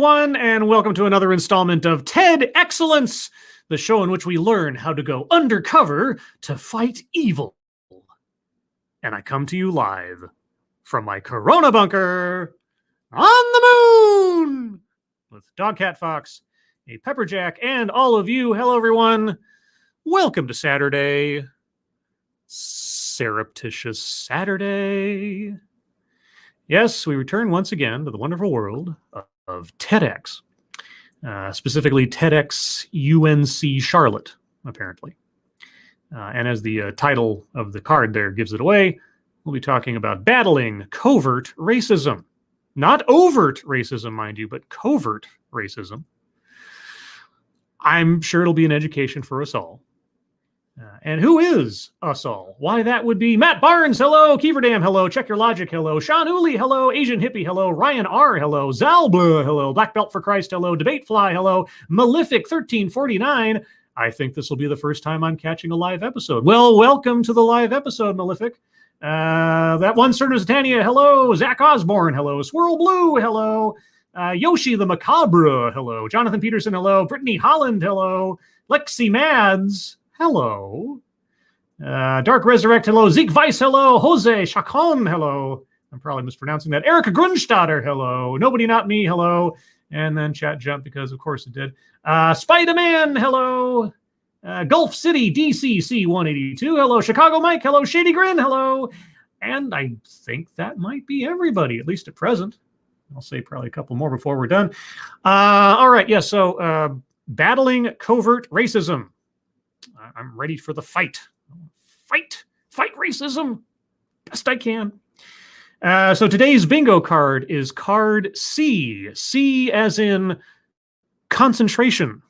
everyone, and welcome to another installment of TED Excellence, the show in which we learn how to go undercover to fight evil. And I come to you live from my Corona bunker on the moon with Dog Cat Fox, a Pepperjack, and all of you. Hello, everyone. Welcome to Saturday. Surreptitious Saturday. Yes, we return once again to the wonderful world of TEDx, specifically TEDx UNC Charlotte, apparently. And as the title of the card there gives it away, we'll be talking about battling covert racism. Not overt racism, mind you, but covert racism. I'm sure it'll be an education for us all. And who is us all? Why, that would be Matt Barnes, hello. Keeverdam, hello. Check Your Logic, hello. Sean Uli, hello. Asian Hippie, hello. Ryan R, hello. Zalbla, hello. Black Belt for Christ, hello. Debatefly, hello. Malefic 1349. I think this will be the first time I'm catching a live episode. Well, welcome to the live episode, Malefic. That one, Sir Tanya, hello. Zach Osborne, hello. Swirl Blue, hello. Yoshi the Macabre, hello. Jonathan Peterson, hello. Brittany Holland, hello. Lexi Mads, hello. Dark Resurrect, hello. Zeke Weiss, hello. Jose Chacon, hello. I'm probably mispronouncing that. Erica Grunstadter, hello. Nobody Not Me, hello. And then chat jumped because, of course, it did. Spider-Man, hello. Gulf City, DCC 182, hello. Chicago Mike, hello. Shady Grin, hello. And I think that might be everybody, at least at present. I'll say probably a couple more before we're done. All right, yeah, so battling covert racism. I'm ready for the fight. Fight racism. Best I can. So today's bingo card is card C. C as in concentration,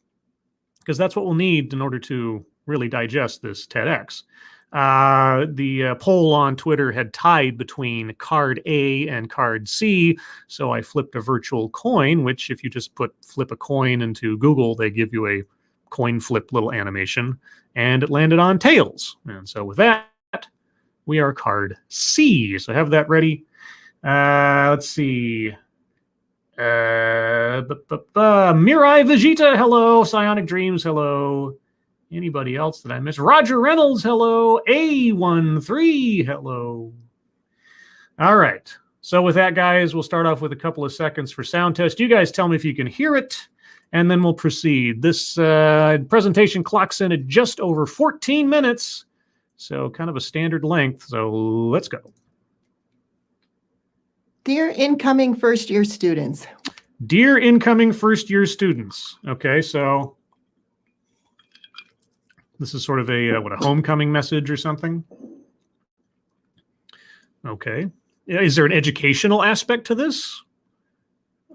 because that's what we'll need in order to really digest this TEDx. The poll on Twitter had tied between card A and card C, so I flipped a virtual coin, which if you just flip a coin into Google, they give you a coin flip little animation, and it landed on tails. And so with that, we are card C. So have that ready. Let's see. Mirai Vegeta, hello. Psionic Dreams, hello. Anybody else that I missed? Roger Reynolds, hello. A13, hello. All right. So with that, guys, we'll start off with a couple of seconds for sound test. You guys tell me if you can hear it, and then we'll proceed. This presentation clocks in at just over 14 minutes, so kind of a standard length. So let's go. Dear incoming first-year students. Dear incoming first-year students. Okay, so this is sort of a homecoming message or something? Okay. Is there an educational aspect to this?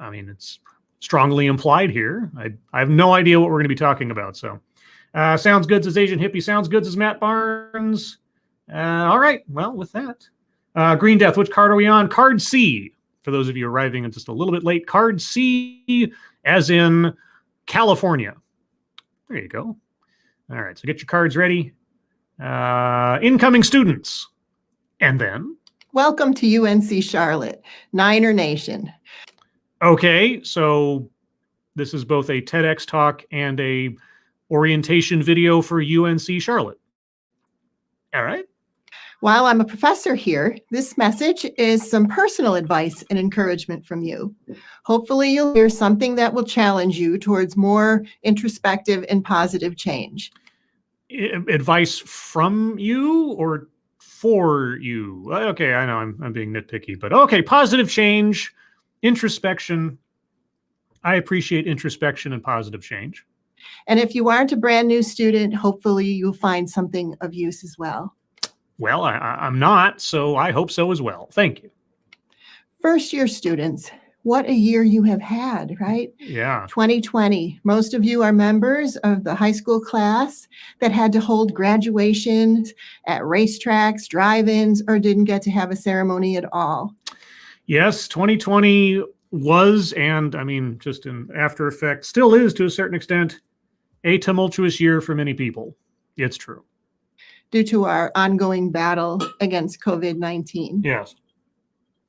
I mean, it's strongly implied here. I have no idea what we're going to be talking about. So, Sounds Good as Asian Hippie. Sounds Good as Matt Barnes. All right. Well, with that. Green Death, which card are we on? Card C. For those of you arriving just a little bit late, card C as in California. There you go. All right, so get your cards ready. Incoming students. And then? Welcome to UNC Charlotte, Niner Nation. Okay, so this is both a TEDx talk and a orientation video for UNC Charlotte. All right. While I'm a professor here, this message is some personal advice and encouragement from you. Hopefully you'll hear something that will challenge you towards more introspective and positive change. Advice from you or for you? Okay, I know I'm being nitpicky, but okay, positive change, introspection. I appreciate introspection and positive change. And if you aren't a brand new student, hopefully you'll find something of use as well. Well, I'm not, so I hope so as well. Thank you. First year students, what a year you have had, right? Yeah. 2020. Most of you are members of the high school class that had to hold graduations at racetracks, drive-ins, or didn't get to have a ceremony at all. Yes, 2020 was, and I mean, just in after effect, still is to a certain extent, a tumultuous year for many people. It's true. Due to our ongoing battle against COVID-19. Yes.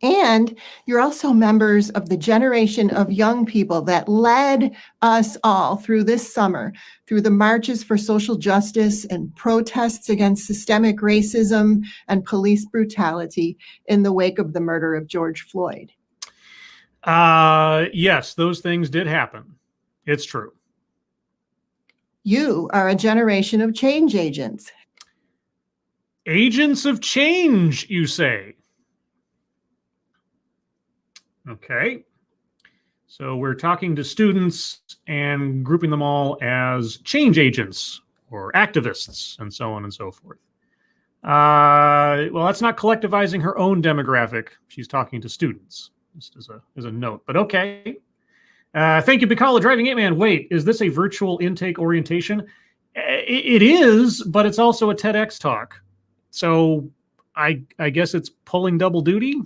And you're also members of the generation of young people that led us all through this summer, through the marches for social justice and protests against systemic racism and police brutality in the wake of the murder of George Floyd. Yes, those things did happen. It's true. You are a generation of change agents. Agents of change, you say? Okay. So we're talking to students and grouping them all as change agents or activists and so on and so forth. Well, that's not collectivizing her own demographic. She's talking to students, just as a note, but okay. Thank you, Pecoraro Driving 8-Man. Wait, is this a virtual intake orientation? It is, but it's also a TEDx talk. So I guess it's pulling double duty?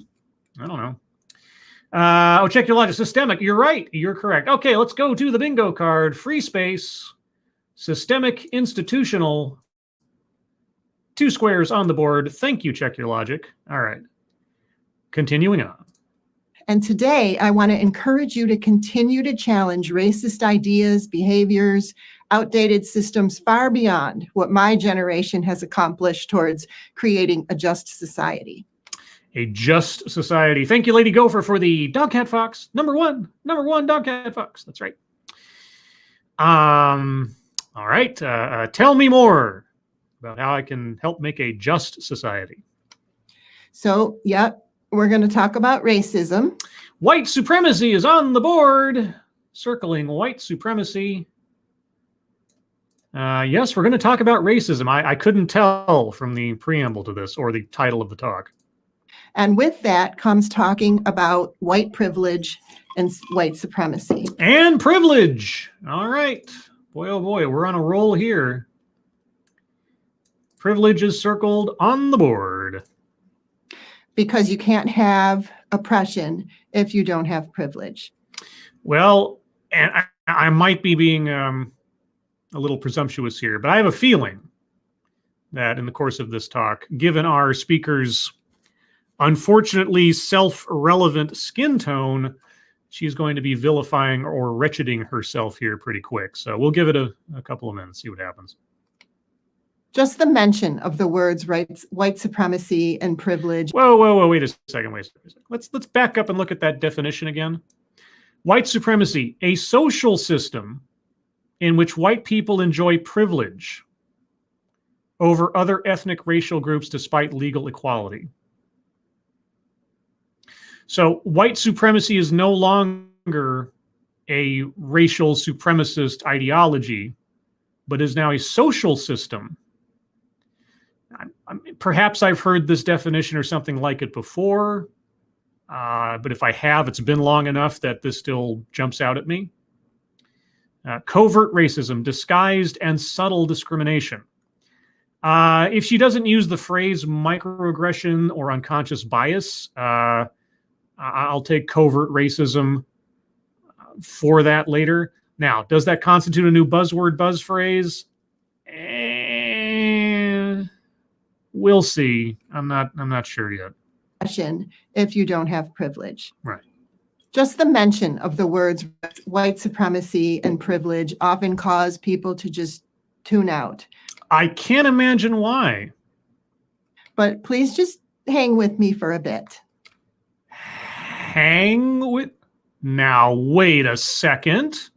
I don't know. Check your logic. Systemic. You're right. You're correct. Okay, let's go to the bingo card. Free space. Systemic. Institutional. 2 squares on the board. Thank you, Check Your Logic. All right. Continuing on. And today, I want to encourage you to continue to challenge racist ideas, behaviors, outdated systems far beyond what my generation has accomplished towards creating a just society. A just society. Thank you, Lady Gopher, for the Dog Cat Fox. Number one Dog Cat Fox. That's right. All right. Tell me more about how I can help make a just society. So, we're going to talk about racism. White supremacy is on the board. Circling white supremacy. Yes, we're going to talk about racism. I couldn't tell from the preamble to this or the title of the talk. And with that comes talking about white privilege and white supremacy. And privilege. All right. Boy, oh boy, we're on a roll here. Privilege is circled on the board. Because you can't have oppression if you don't have privilege. Well, and I might be being a little presumptuous here, but I have a feeling that in the course of this talk, given our speaker's unfortunately self-relevant skin tone, she's going to be vilifying or wretcheding herself here pretty quick. So we'll give it a couple of minutes, see what happens. Just the mention of the words white supremacy and privilege. Whoa, wait a second. Let's back up and look at that definition again. White supremacy, a social system in which white people enjoy privilege over other ethnic racial groups despite legal equality. So white supremacy is no longer a racial supremacist ideology, but is now a social system. Perhaps I've heard this definition or something like it before, but if I have, it's been long enough that this still jumps out at me. Covert racism, disguised and subtle discrimination. If she doesn't use the phrase microaggression or unconscious bias, I'll take covert racism for that later. Now, does that constitute a new buzzword, buzz phrase? We'll see. I'm not sure yet. If you don't have privilege. Right. Just the mention of the words white supremacy and privilege often cause people to just tune out. I can't imagine why. But please just hang with me for a bit. Now, wait a second.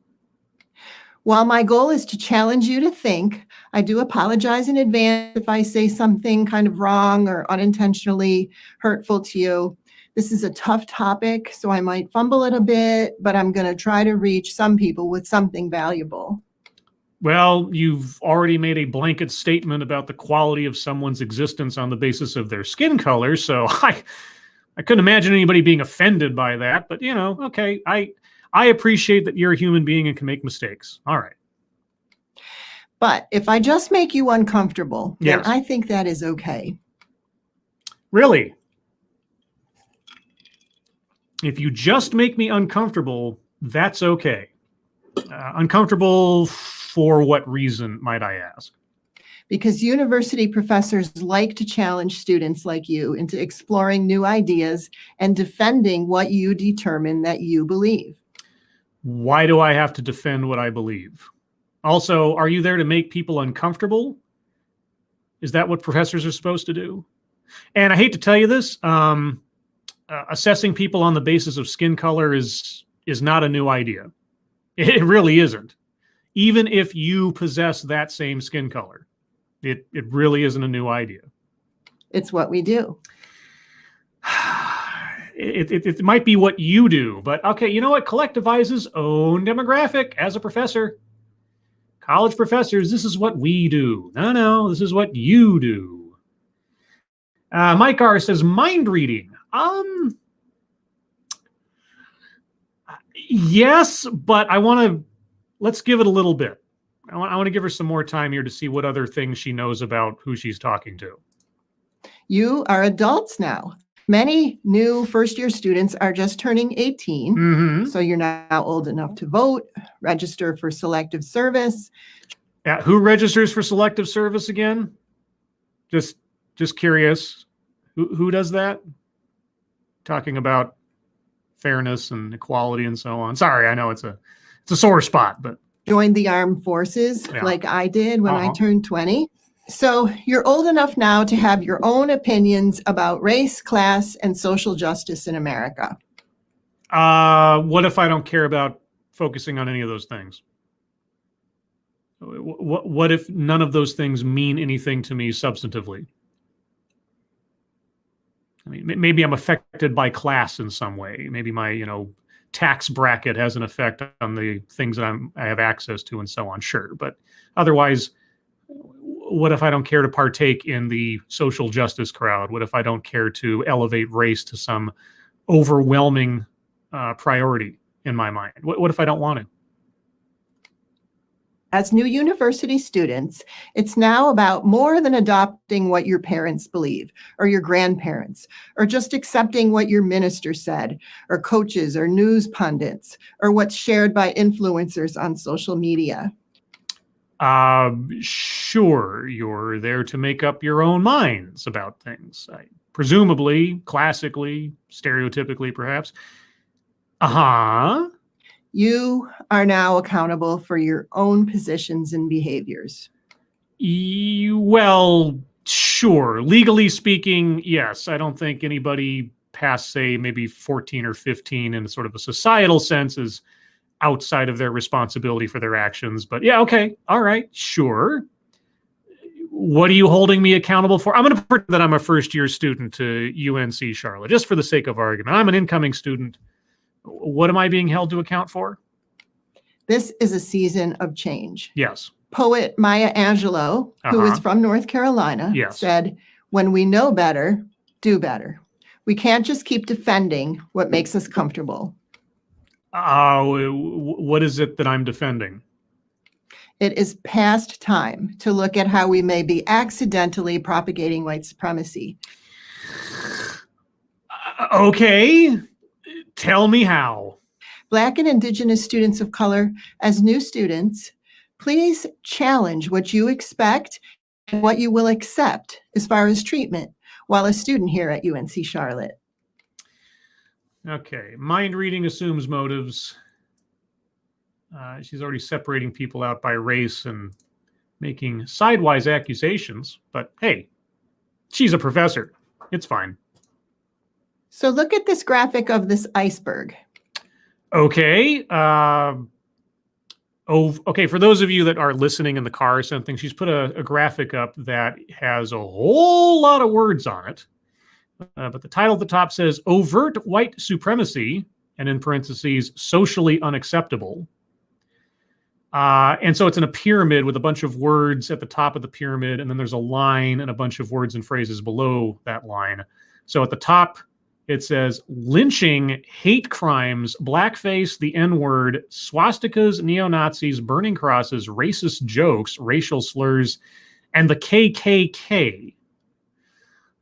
While my goal is to challenge you to think, I do apologize in advance if I say something kind of wrong or unintentionally hurtful to you. This is a tough topic, so I might fumble it a bit, but I'm going to try to reach some people with something valuable. Well, you've already made a blanket statement about the quality of someone's existence on the basis of their skin color, so I couldn't imagine anybody being offended by that, but okay, I appreciate that you're a human being and can make mistakes. All right. But if I just make you uncomfortable, yes, then I think that is okay. Really? If you just make me uncomfortable, that's okay. Uncomfortable for what reason, might I ask? because university professors like to challenge students like you into exploring new ideas and defending what you determine that you believe. Why do I have to defend what I believe? Also, are you there to make people uncomfortable? Is that what professors are supposed to do? And I hate to tell you this, assessing people on the basis of skin color is not a new idea. It really isn't. Even if you possess that same skin color, it really isn't a new idea. It's what we do. It might be what you do, but okay, you know what? Collectivizes own demographic as a professor. College professors, this is what we do. No, this is what you do. Mike R says mind reading. Yes, but let's give it a little bit. I want to give her some more time here to see what other things she knows about who she's talking to. You are adults now. Many new first-year students are just turning 18, so you're now old enough to vote, register for selective service. Yeah, who registers for selective service again? Just curious. Who does that? Talking about fairness and equality and so on. Sorry, I know it's a sore spot, but joined the armed forces like I did when I turned 20. So you're old enough now to have your own opinions about race, class, and social justice in America. What if I don't care about focusing on any of those things? What if none of those things mean anything to me substantively? I mean, maybe I'm affected by class in some way. Maybe my, tax bracket has an effect on the things that I have access to and so on. Sure. But otherwise, what if I don't care to partake in the social justice crowd? What if I don't care to elevate race to some overwhelming priority in my mind? What if I don't want to? As new university students, it's now about more than adopting what your parents believe, or your grandparents, or just accepting what your minister said, or coaches, or news pundits, or what's shared by influencers on social media. Sure, you're there to make up your own minds about things. Presumably, classically, stereotypically, perhaps. You are now accountable for your own positions and behaviors. Well, sure. Legally speaking, yes. I don't think anybody past, say, maybe 14 or 15 in sort of a societal sense is outside of their responsibility for their actions. But yeah, okay. All right. Sure. What are you holding me accountable for? I'm going to pretend that I'm a first-year student to UNC Charlotte, just for the sake of argument. I'm an incoming student. What am I being held to account for? This is a season of change. Yes. Poet Maya Angelou, who is from North Carolina, said, "When we know better, do better. We can't just keep defending what makes us comfortable." What is it that I'm defending? It is past time to look at how we may be accidentally propagating white supremacy. Okay. Tell me how. Black and Indigenous students of color, as new students, please challenge what you expect and what you will accept as far as treatment while a student here at UNC Charlotte. Okay. Mind reading assumes motives. She's already separating people out by race and making sidewise accusations. But hey, she's a professor. It's fine. So look at this graphic of this iceberg. Okay. Okay. For those of you that are listening in the car or something, she's put a graphic up that has a whole lot of words on it. But the title at the top says overt white supremacy, and in parentheses, socially unacceptable. And so it's in a pyramid with a bunch of words at the top of the pyramid, and then there's a line and a bunch of words and phrases below that line. So at the top, it says lynching, hate crimes, blackface, the N-word, swastikas, neo-Nazis, burning crosses, racist jokes, racial slurs, and the KKK.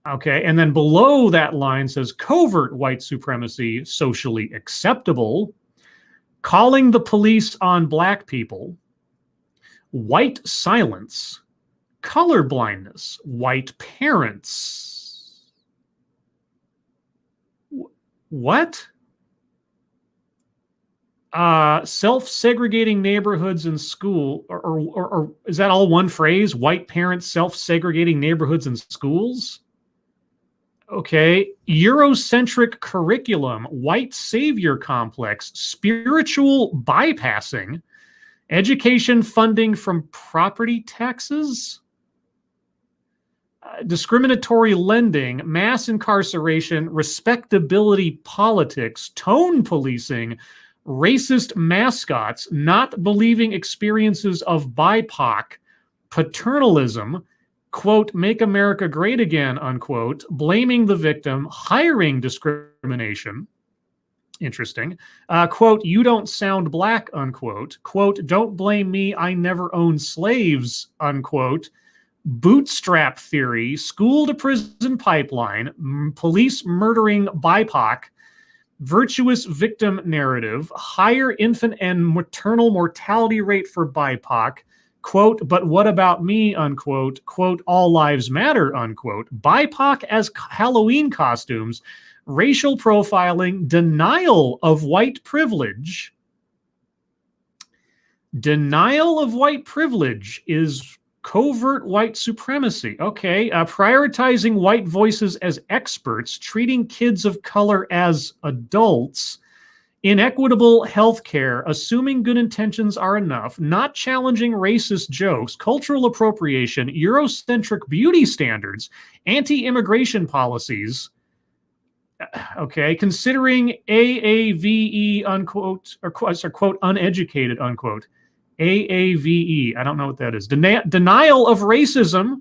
Okay, and then below that line says covert white supremacy, socially acceptable, calling the police on black people, white silence, color blindness, white parents. What? Self-segregating neighborhoods in school, or is that all one phrase? White parents self-segregating neighborhoods and schools? Okay. Eurocentric curriculum, white savior complex, spiritual bypassing, education funding from property taxes, discriminatory lending, mass incarceration, respectability politics, tone policing, racist mascots, not believing experiences of BIPOC, paternalism, quote, make America great again, unquote, blaming the victim, hiring discrimination. Interesting. Quote, you don't sound black, unquote. Quote, don't blame me, I never owned slaves, unquote. Bootstrap theory, school to prison pipeline, police murdering BIPOC, virtuous victim narrative, higher infant and maternal mortality rate for BIPOC, quote, but what about me, unquote, quote, all lives matter, unquote, BIPOC as Halloween costumes, racial profiling, denial of white privilege. Denial of white privilege is covert white supremacy. Okay. Prioritizing white voices as experts, treating kids of color as adults, inequitable healthcare, assuming good intentions are enough, not challenging racist jokes, cultural appropriation, Eurocentric beauty standards, anti-immigration policies. Okay. Considering AAVE, unquote, or quote, uneducated, unquote. AAVE. I don't know what that is. Denial of racism,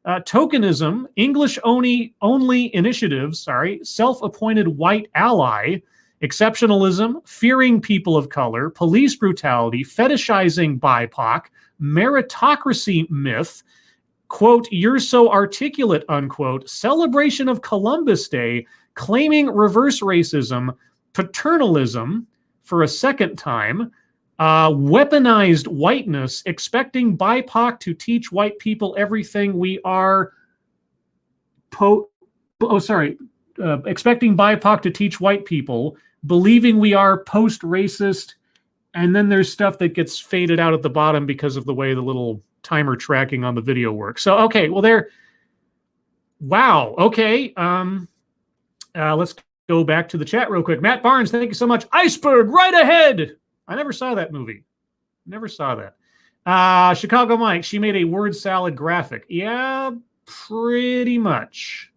tokenism, English only initiatives, self-appointed white ally, exceptionalism, fearing people of color, police brutality, fetishizing BIPOC, meritocracy myth, quote, you're so articulate, unquote, celebration of Columbus Day, claiming reverse racism, paternalism for a second time, weaponized whiteness, expecting BIPOC to teach white people everything we are. Expecting BIPOC to teach white people, believing we are post-racist, and then there's stuff that gets faded out at the bottom because of the way the little timer tracking on the video works. So, okay, well, there. Wow. Okay. Let's go back to the chat real quick. Matt Barnes, thank you so much. Iceberg, right ahead. I never saw that movie. Never saw that. Chicago Mike, she made a word salad graphic. Yeah, pretty much.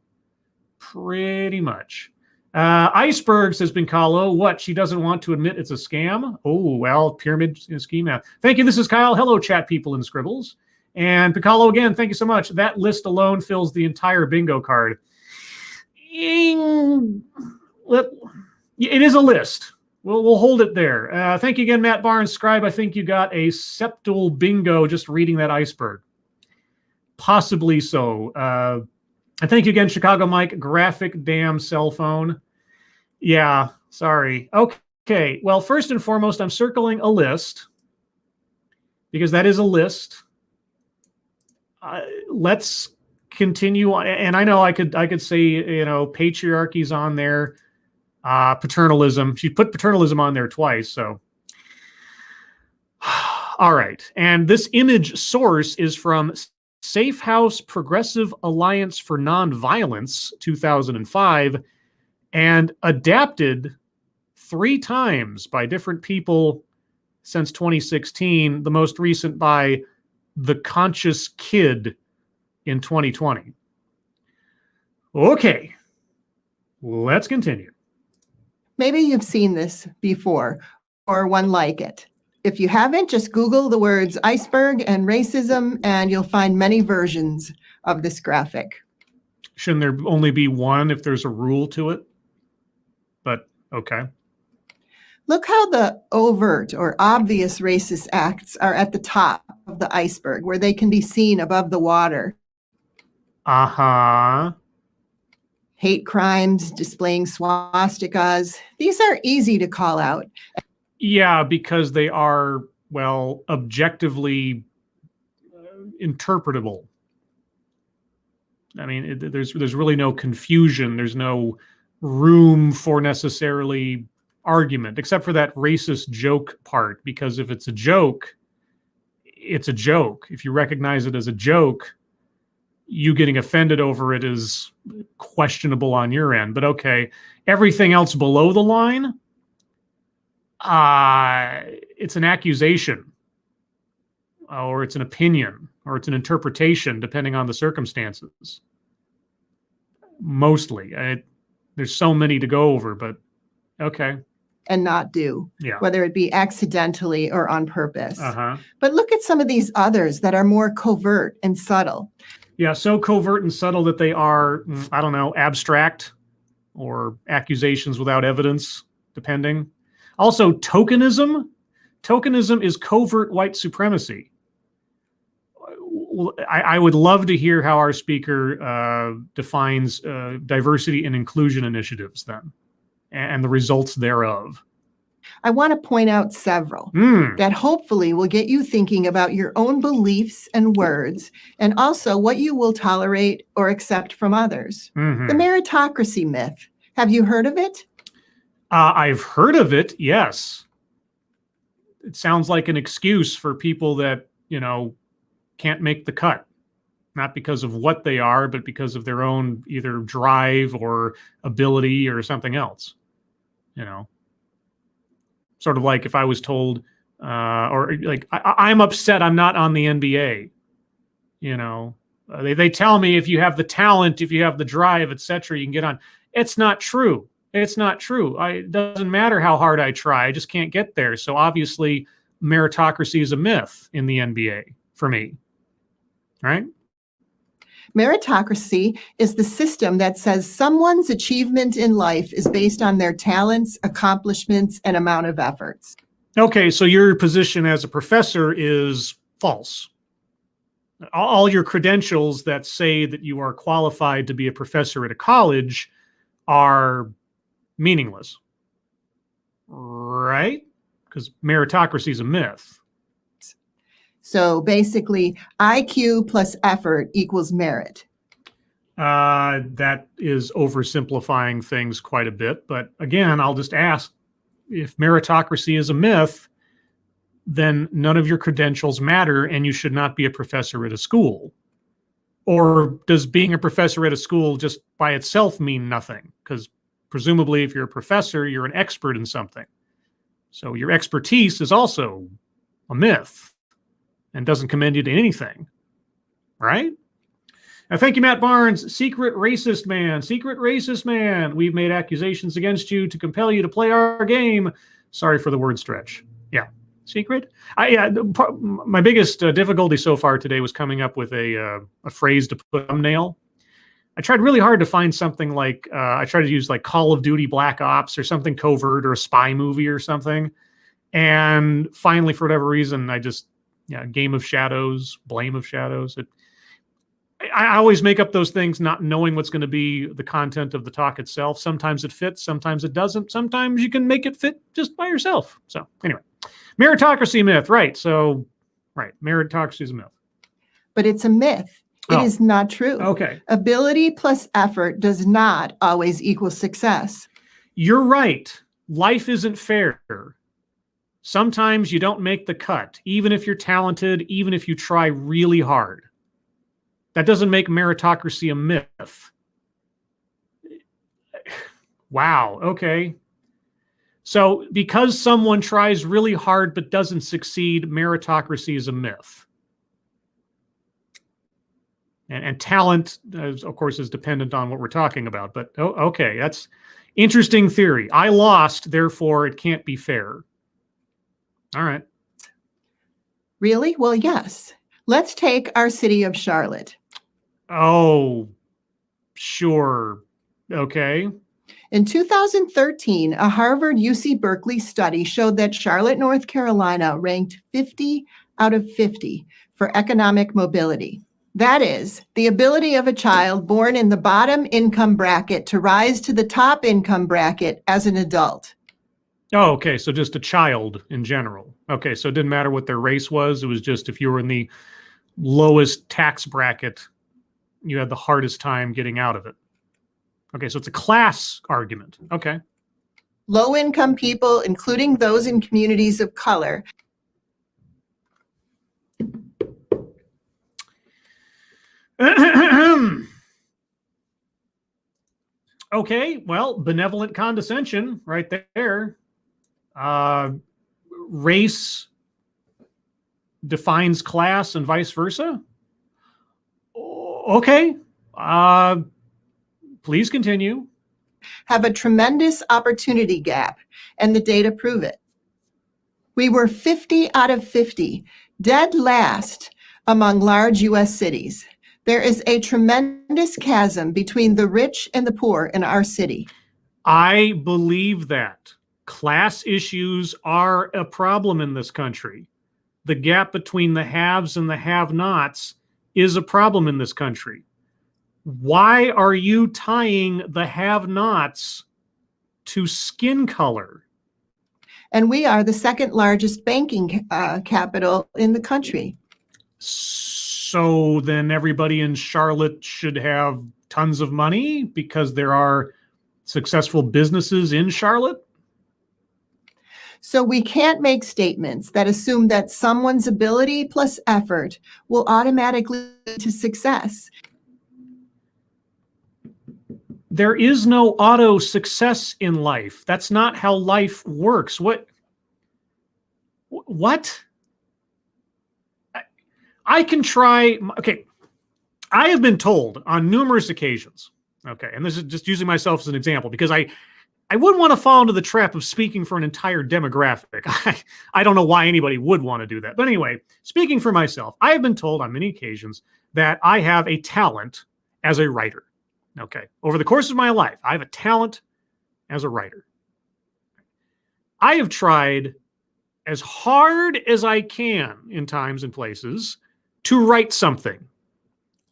Pretty much. Iceberg, says Bincalo. What? She doesn't want to admit it's a scam? Oh, well, pyramid scheme now. Thank you. This is Kyle. Hello, chat people and scribbles. And Piccolo, again, thank you so much. That list alone fills the entire bingo card. It is a list. We'll hold it there. Thank you again, Matt Barnes. Scribe, I think you got a septal bingo just reading that iceberg. Possibly so. And thank you again, Chicago Mike. Graphic damn cell phone. Yeah, sorry. Okay, well, first and foremost, I'm circling a list because that is a list. Let's continue on. And I know I could say, you know, patriarchy's on there. Paternalism. She put paternalism on there twice, so. All right. And this image source is from Safe House Progressive Alliance for Nonviolence, 2005, and adapted 3 times by different people since 2016, the most recent by The Conscious Kid in 2020. Okay. Let's continue. Maybe you've seen this before or one like it. If you haven't, just Google the words iceberg and racism, and you'll find many versions of this graphic. Shouldn't there only be one if there's a rule to it? But okay. Look how the overt or obvious racist acts are at the top of the iceberg, where they can be seen above the water. Uh-huh. Hate crimes, displaying swastikas. These are easy to call out. Yeah, because they are, well, objectively interpretable. I mean, there's really no confusion. There's no room for necessarily argument, except for that racist joke part. Because if it's a joke, it's a joke. If you recognize it as a joke, you getting offended over it is questionable on your end. But okay, everything else below the line, it's an accusation, or it's an opinion, or it's an interpretation, depending on the circumstances. Mostly. There's so many to go over, but okay. And not do, whether it be accidentally or on purpose. But look at some of these others that are more covert and subtle. Yeah, so covert and subtle that they are, I don't know, abstract or accusations without evidence, depending. Also, tokenism. Tokenism is covert white supremacy. I would love to hear how our speaker defines diversity and inclusion initiatives then, and the results thereof. I want to point out several that hopefully will get you thinking about your own beliefs and words, and also what you will tolerate or accept from others. The meritocracy myth. Have you heard of it? I've heard of it, yes. It sounds like an excuse for people that, can't make the cut. Not because of what they are, but because of their own either drive or ability or something else. Sort of like if I was told, or like, I'm upset I'm not on the NBA. They tell me if you have the talent, if you have the drive, etc., you can get on. It's not true. It's not true. It doesn't matter how hard I try. I just can't get there. So obviously, meritocracy is a myth in the NBA for me. Right? Meritocracy is the system that says someone's achievement in life is based on their talents, accomplishments, and amount of efforts. Okay, so your position as a professor is false. All your credentials that say that you are qualified to be a professor at a college are meaningless. Right? Because meritocracy is a myth. So basically, IQ plus effort equals merit. That is oversimplifying things quite a bit. But again, I'll just ask, if meritocracy is a myth, then none of your credentials matter and you should not be a professor at a school. Or does being a professor at a school just by itself mean nothing? Because presumably if you're a professor, you're an expert in something. So your expertise is also a myth and doesn't commend you to anything, right? Now, thank you, Matt Barnes. Secret racist man. Secret racist man. We've made accusations against you to compel you to play our game. Sorry for the word stretch. Yeah. Secret? My biggest difficulty so far today was coming up with a phrase to put thumbnail. I tried really hard to find something like, I tried to use like Call of Duty Black Ops or something covert or a spy movie or something. And finally, for whatever reason, I just, Game of Shadows, Blame of Shadows. I always make up those things not knowing what's going to be the content of the talk itself. Sometimes it fits, sometimes it doesn't. Sometimes you can make it fit just by yourself. So anyway, meritocracy myth, right. So, right, meritocracy is a myth. But it's a myth. It is not true. Okay. Ability plus effort does not always equal success. You're right. Life isn't fair. Sometimes you don't make the cut, even if you're talented, even if you try really hard. That doesn't make meritocracy a myth. Wow, okay. So because someone tries really hard but doesn't succeed, meritocracy is a myth. And talent, of course, is dependent on what we're talking about. But okay, that's interesting theory. I lost, therefore it can't be fair. All right. Really? Well, yes. Let's take our city of Charlotte. Oh, sure. Okay. In 2013, a Harvard-UC Berkeley study showed that Charlotte, North Carolina ranked 50 out of 50 for economic mobility. That is, the ability of a child born in the bottom income bracket to rise to the top income bracket as an adult. Oh, okay. So just a child in general. Okay. So it didn't matter what their race was. It was just if you were in the lowest tax bracket, you had the hardest time getting out of it. Okay, so it's a class argument. Okay. Low-income people, including those in communities of color. Okay, well, benevolent condescension right there. Race defines class and vice versa. Okay. Please continue. Have a tremendous opportunity gap, and the data prove it. We were 50 out of 50, dead last among large U.S. cities. There is a tremendous chasm between the rich and the poor in our city. I believe that. Class issues are a problem in this country. The gap between the haves and the have-nots is a problem in this country. Why are you tying the have-nots to skin color? And we are the second largest banking capital in the country. So then everybody in Charlotte should have tons of money because there are successful businesses in Charlotte? So we can't make statements that assume that someone's ability plus effort will automatically lead to success. There is no auto success in life. That's not how life works. What? I can try. Okay. I have been told on numerous occasions, okay, and this is just using myself as an example because I wouldn't want to fall into the trap of speaking for an entire demographic. I don't know why anybody would want to do that. But anyway, speaking for myself, I have been told on many occasions that I have a talent as a writer. Okay. Over the course of my life, I have a talent as a writer. I have tried as hard as I can in times and places to write something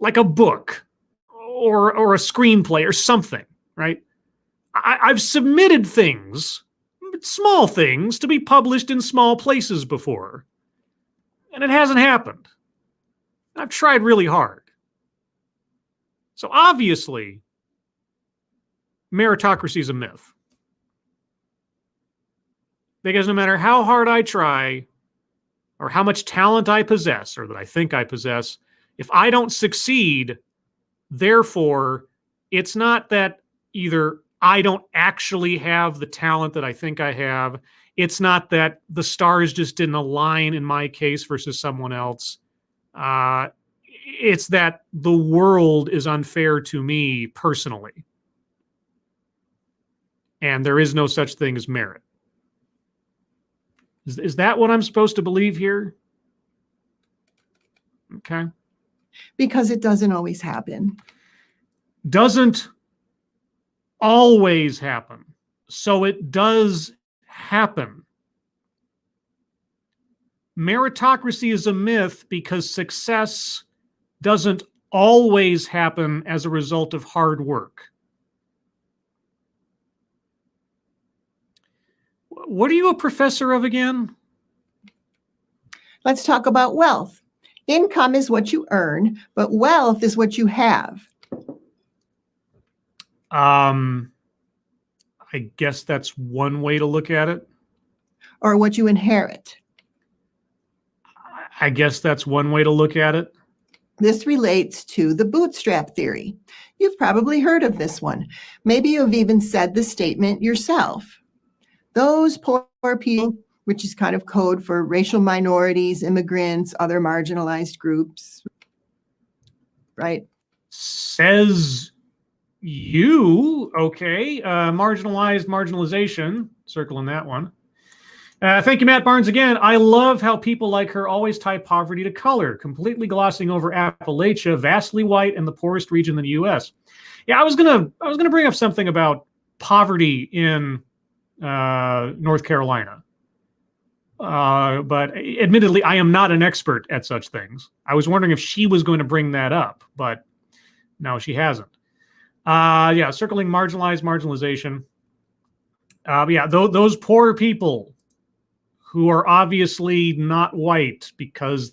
like a book or a screenplay or something, right? I've submitted things, small things, to be published in small places before, and it hasn't happened. I've tried really hard. So obviously, meritocracy is a myth. Because no matter how hard I try, or how much talent I possess, or that I think I possess, if I don't succeed, therefore, it's not that either I don't actually have the talent that I think I have. It's not that the stars just didn't align in my case versus someone else. It's that the world is unfair to me personally. And there is no such thing as merit. Is that what I'm supposed to believe here? Okay. Because it doesn't always happen. Doesn't always happen. So it does happen. Meritocracy is a myth because success doesn't always happen as a result of hard work. What are you a professor of again? Let's talk about wealth. Income is what you earn, but wealth is what you have. I guess that's one way to look at it. Or what you inherit. I guess that's one way to look at it. This relates to the bootstrap theory. You've probably heard of this one. Maybe you've even said the statement yourself. Those poor people, which is kind of code for racial minorities, immigrants, other marginalized groups, right? Says you, okay. Marginalization, circling that one. Thank you, Matt Barnes, again. I love how people like her always tie poverty to color, completely glossing over Appalachia, vastly white and the poorest region in the U.S. Yeah, I was gonna bring up something about poverty in North Carolina. But admittedly, I am not an expert at such things. I was wondering if she was going to bring that up, but no, she hasn't. Yeah, circling marginalization. Yeah, those poor people who are obviously not white because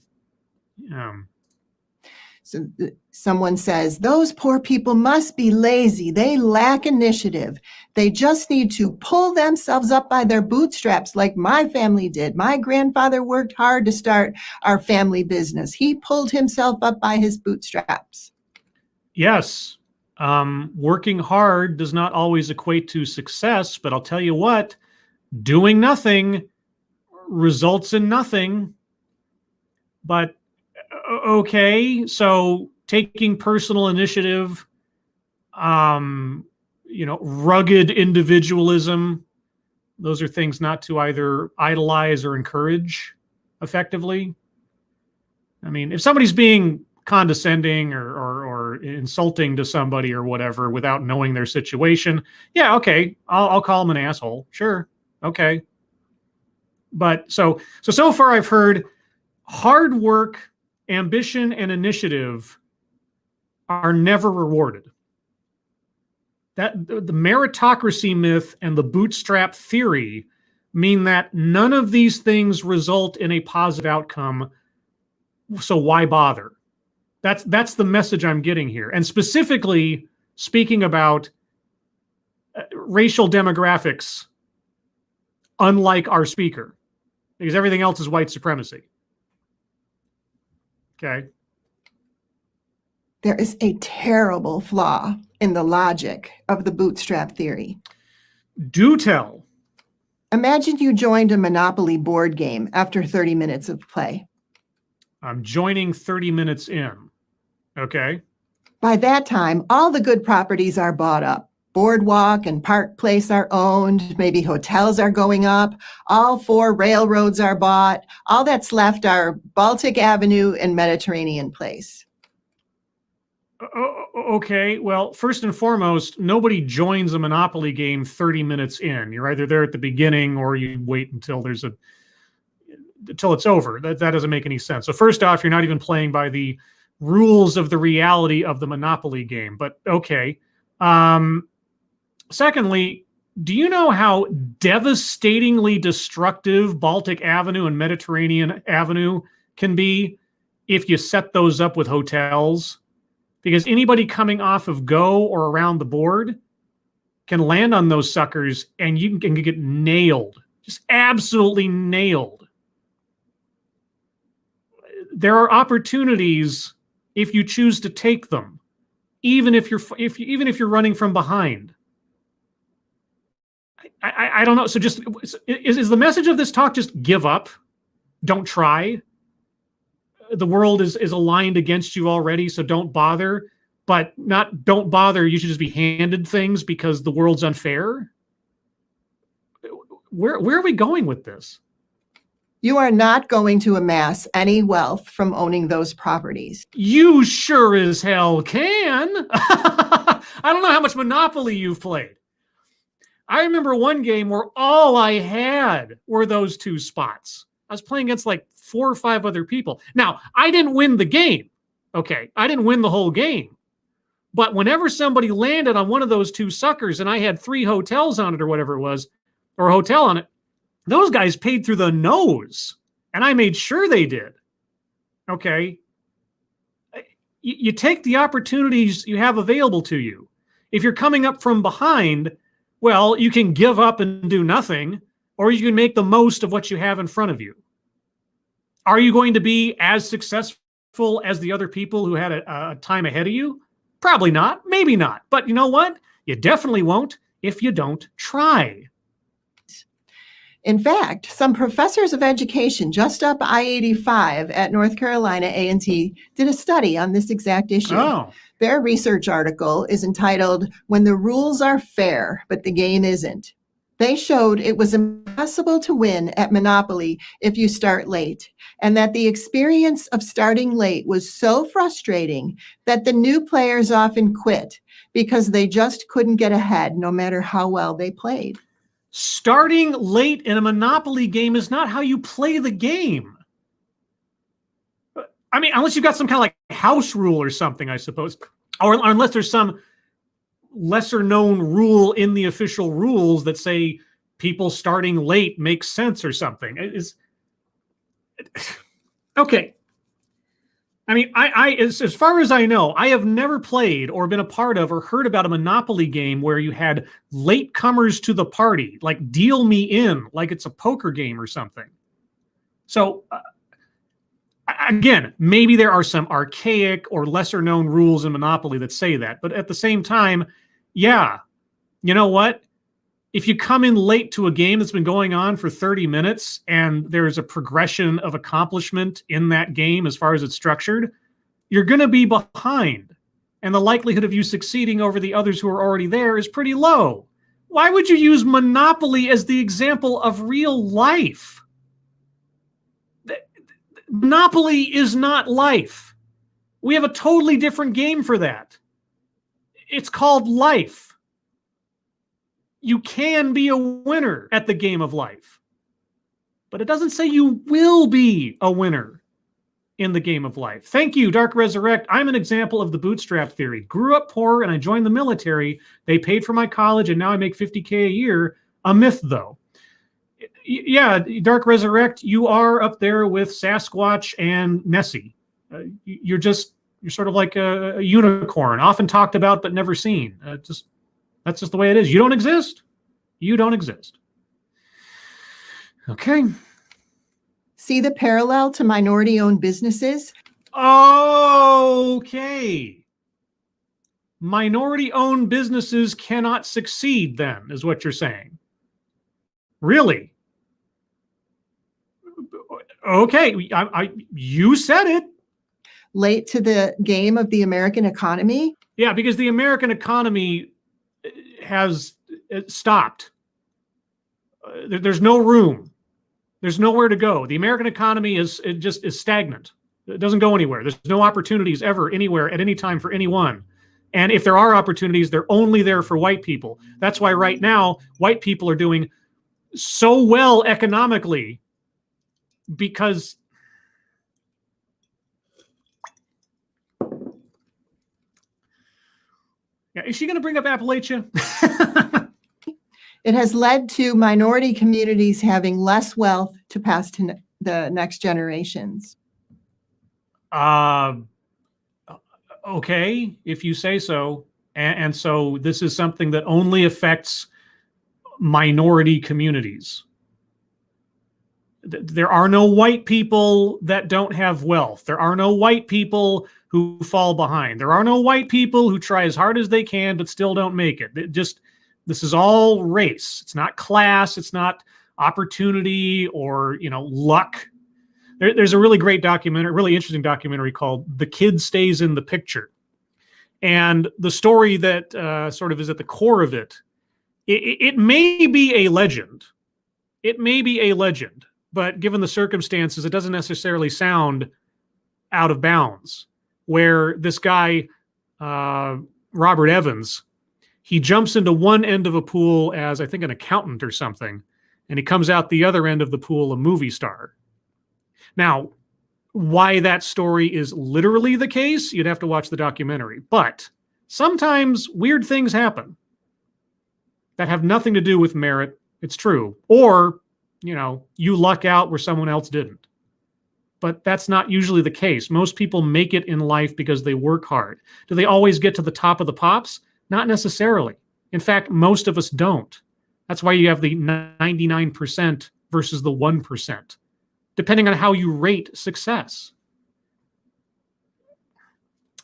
So someone says, those poor people must be lazy. They lack initiative. They just need to pull themselves up by their bootstraps like my family did. My grandfather worked hard to start our family business. He pulled himself up by his bootstraps. Yes. Working hard does not always equate to success, but I'll tell you what, doing nothing results in nothing. But okay, so taking personal initiative, rugged individualism, those are things not to either idolize or encourage effectively. I mean, if somebody's being condescending or insulting to somebody or whatever without knowing their situation, yeah, okay, I'll call them an asshole. Sure, okay. But so far I've heard hard work, ambition, and initiative are never rewarded. That the meritocracy myth and the bootstrap theory mean that none of these things result in a positive outcome. So why bother? That's the message I'm getting here. And specifically speaking about racial demographics, unlike our speaker, because everything else is white supremacy. Okay. There is a terrible flaw in the logic of the bootstrap theory. Do tell. Imagine you joined a Monopoly board game after 30 minutes of play. I'm joining 30 minutes in. Okay. By that time, all the good properties are bought up. Boardwalk and Park Place are owned. Maybe hotels are going up. All 4 railroads are bought. All that's left are Baltic Avenue and Mediterranean Place. Okay. Well, first and foremost, nobody joins a Monopoly game 30 minutes in. You're either there at the beginning or you wait until it's over. That doesn't make any sense. So first off, you're not even playing by the rules of the reality of the Monopoly game. But okay. Secondly, do you know how devastatingly destructive Baltic Avenue and Mediterranean Avenue can be if you set those up with hotels? Because anybody coming off of Go or around the board can land on those suckers and you can get nailed. Just absolutely nailed. There are opportunities if you choose to take them, even if you're running from behind. I don't know. So just is the message of this talk just give up? Don't try. The world is aligned against you already, so don't bother. But don't bother. You should just be handed things because the world's unfair. Where are we going with this? You are not going to amass any wealth from owning those properties. You sure as hell can. I don't know how much Monopoly you've played. I remember one game where all I had were those 2 spots. I was playing against like 4 or 5 other people. Now, I didn't win the game. Okay, I didn't win the whole game. But whenever somebody landed on one of those 2 suckers and I had 3 hotels on it or whatever it was, or a hotel on it, those guys paid through the nose. And I made sure they did. Okay. You take the opportunities you have available to you. If you're coming up from behind, well, you can give up and do nothing, or you can make the most of what you have in front of you. Are you going to be as successful as the other people who had a time ahead of you? Probably not. Maybe not. But you know what? You definitely won't if you don't try. In fact, some professors of education just up I-85 at North Carolina A&T did a study on this exact issue. Oh. Their research article is entitled, "When the Rules Are Fair, but the Game Isn't." They showed it was impossible to win at Monopoly if you start late, and that the experience of starting late was so frustrating that the new players often quit because they just couldn't get ahead no matter how well they played. Starting late in a Monopoly game is not how you play the game. I mean, unless you've got some kind of like house rule or something, I suppose. Or unless there's some lesser known rule in the official rules that say people starting late makes sense or something. Okay. I mean, as far as I know, I have never played or been a part of or heard about a Monopoly game where you had latecomers to the party, like deal me in, like it's a poker game or something. So, again, maybe there are some archaic or lesser known rules in Monopoly that say that. But at the same time, yeah, you know what? If you come in late to a game that's been going on for 30 minutes and there's a progression of accomplishment in that game as far as it's structured, you're going to be behind. And the likelihood of you succeeding over the others who are already there is pretty low. Why would you use Monopoly as the example of real life? Monopoly is not life. We have a totally different game for that. It's called life. You can be a winner at the game of life, but it doesn't say you will be a winner in the game of life. Thank you, Dark Resurrect. I'm an example of the bootstrap theory. Grew up poor and I joined the military. They paid for my college and now I make $50K a year. A myth, though. Yeah, Dark Resurrect, you are up there with Sasquatch and Nessie. You're sort of like a unicorn, often talked about but never seen. That's just the way it is. You don't exist. You don't exist. Okay. See the parallel to minority-owned businesses? Okay. Minority-owned businesses cannot succeed then, is what you're saying. Really? Okay. You said it. Late to the game of the American economy? Yeah, because the American economy has stopped. There's no room. There's nowhere to go. The American economy is stagnant. It doesn't go anywhere. There's no opportunities ever anywhere at any time for anyone. And if there are opportunities, they're only there for white people. That's why right now white people are doing so well economically, because yeah, is she going to bring up Appalachia? It has led to minority communities having less wealth to pass to the next generations. Okay, if you say so. And so this is something that only affects minority communities. There are no white people that don't have wealth. There are no white people who fall behind. There are no white people who try as hard as they can but still don't make it. This is all race. It's not class. It's not opportunity or, luck. There's a really great documentary, really interesting documentary called "The Kid Stays in the Picture," and the story that sort of is at the core of it. It may be a legend. It may be a legend, but given the circumstances, it doesn't necessarily sound out of bounds. Where this guy, Robert Evans, he jumps into one end of a pool as, I think, an accountant or something, and he comes out the other end of the pool a movie star. Now, why that story is literally the case, you'd have to watch the documentary. But sometimes weird things happen that have nothing to do with merit. It's true. Or, you luck out where someone else didn't. But that's not usually the case. Most people make it in life because they work hard. Do they always get to the top of the pops? Not necessarily. In fact, most of us don't. That's why you have the 99% versus the 1%, depending on how you rate success.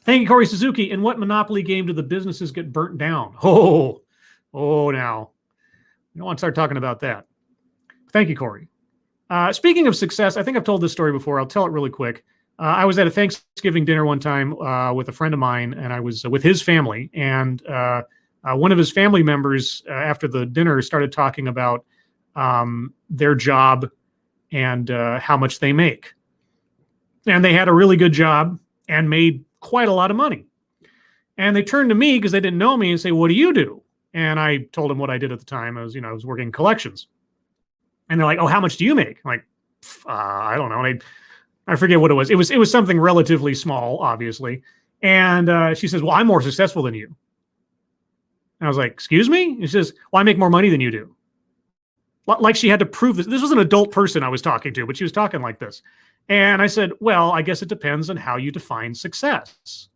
Thank you, Corey Suzuki. In what Monopoly game do the businesses get burnt down? Oh, now. You don't want to start talking about that. Thank you, Corey. Speaking of success, I think I've told this story before. I'll tell it really quick. I was at a Thanksgiving dinner one time with a friend of mine, and I was with his family. And one of his family members, after the dinner, started talking about their job and how much they make. And they had a really good job and made quite a lot of money. And they turned to me because they didn't know me and say, "What do you do?" And I told them what I did at the time. I was working collections. And they're like, "Oh, how much do you make?" I'm like, I don't know. And I forget what it was. It was something relatively small, obviously. And she says, "Well, I'm more successful than you." And I was like, "Excuse me?" And she says, "Well, I make more money than you do." Like she had to prove this. This was an adult person I was talking to, but she was talking like this. And I said, well, I guess it depends on how you define success.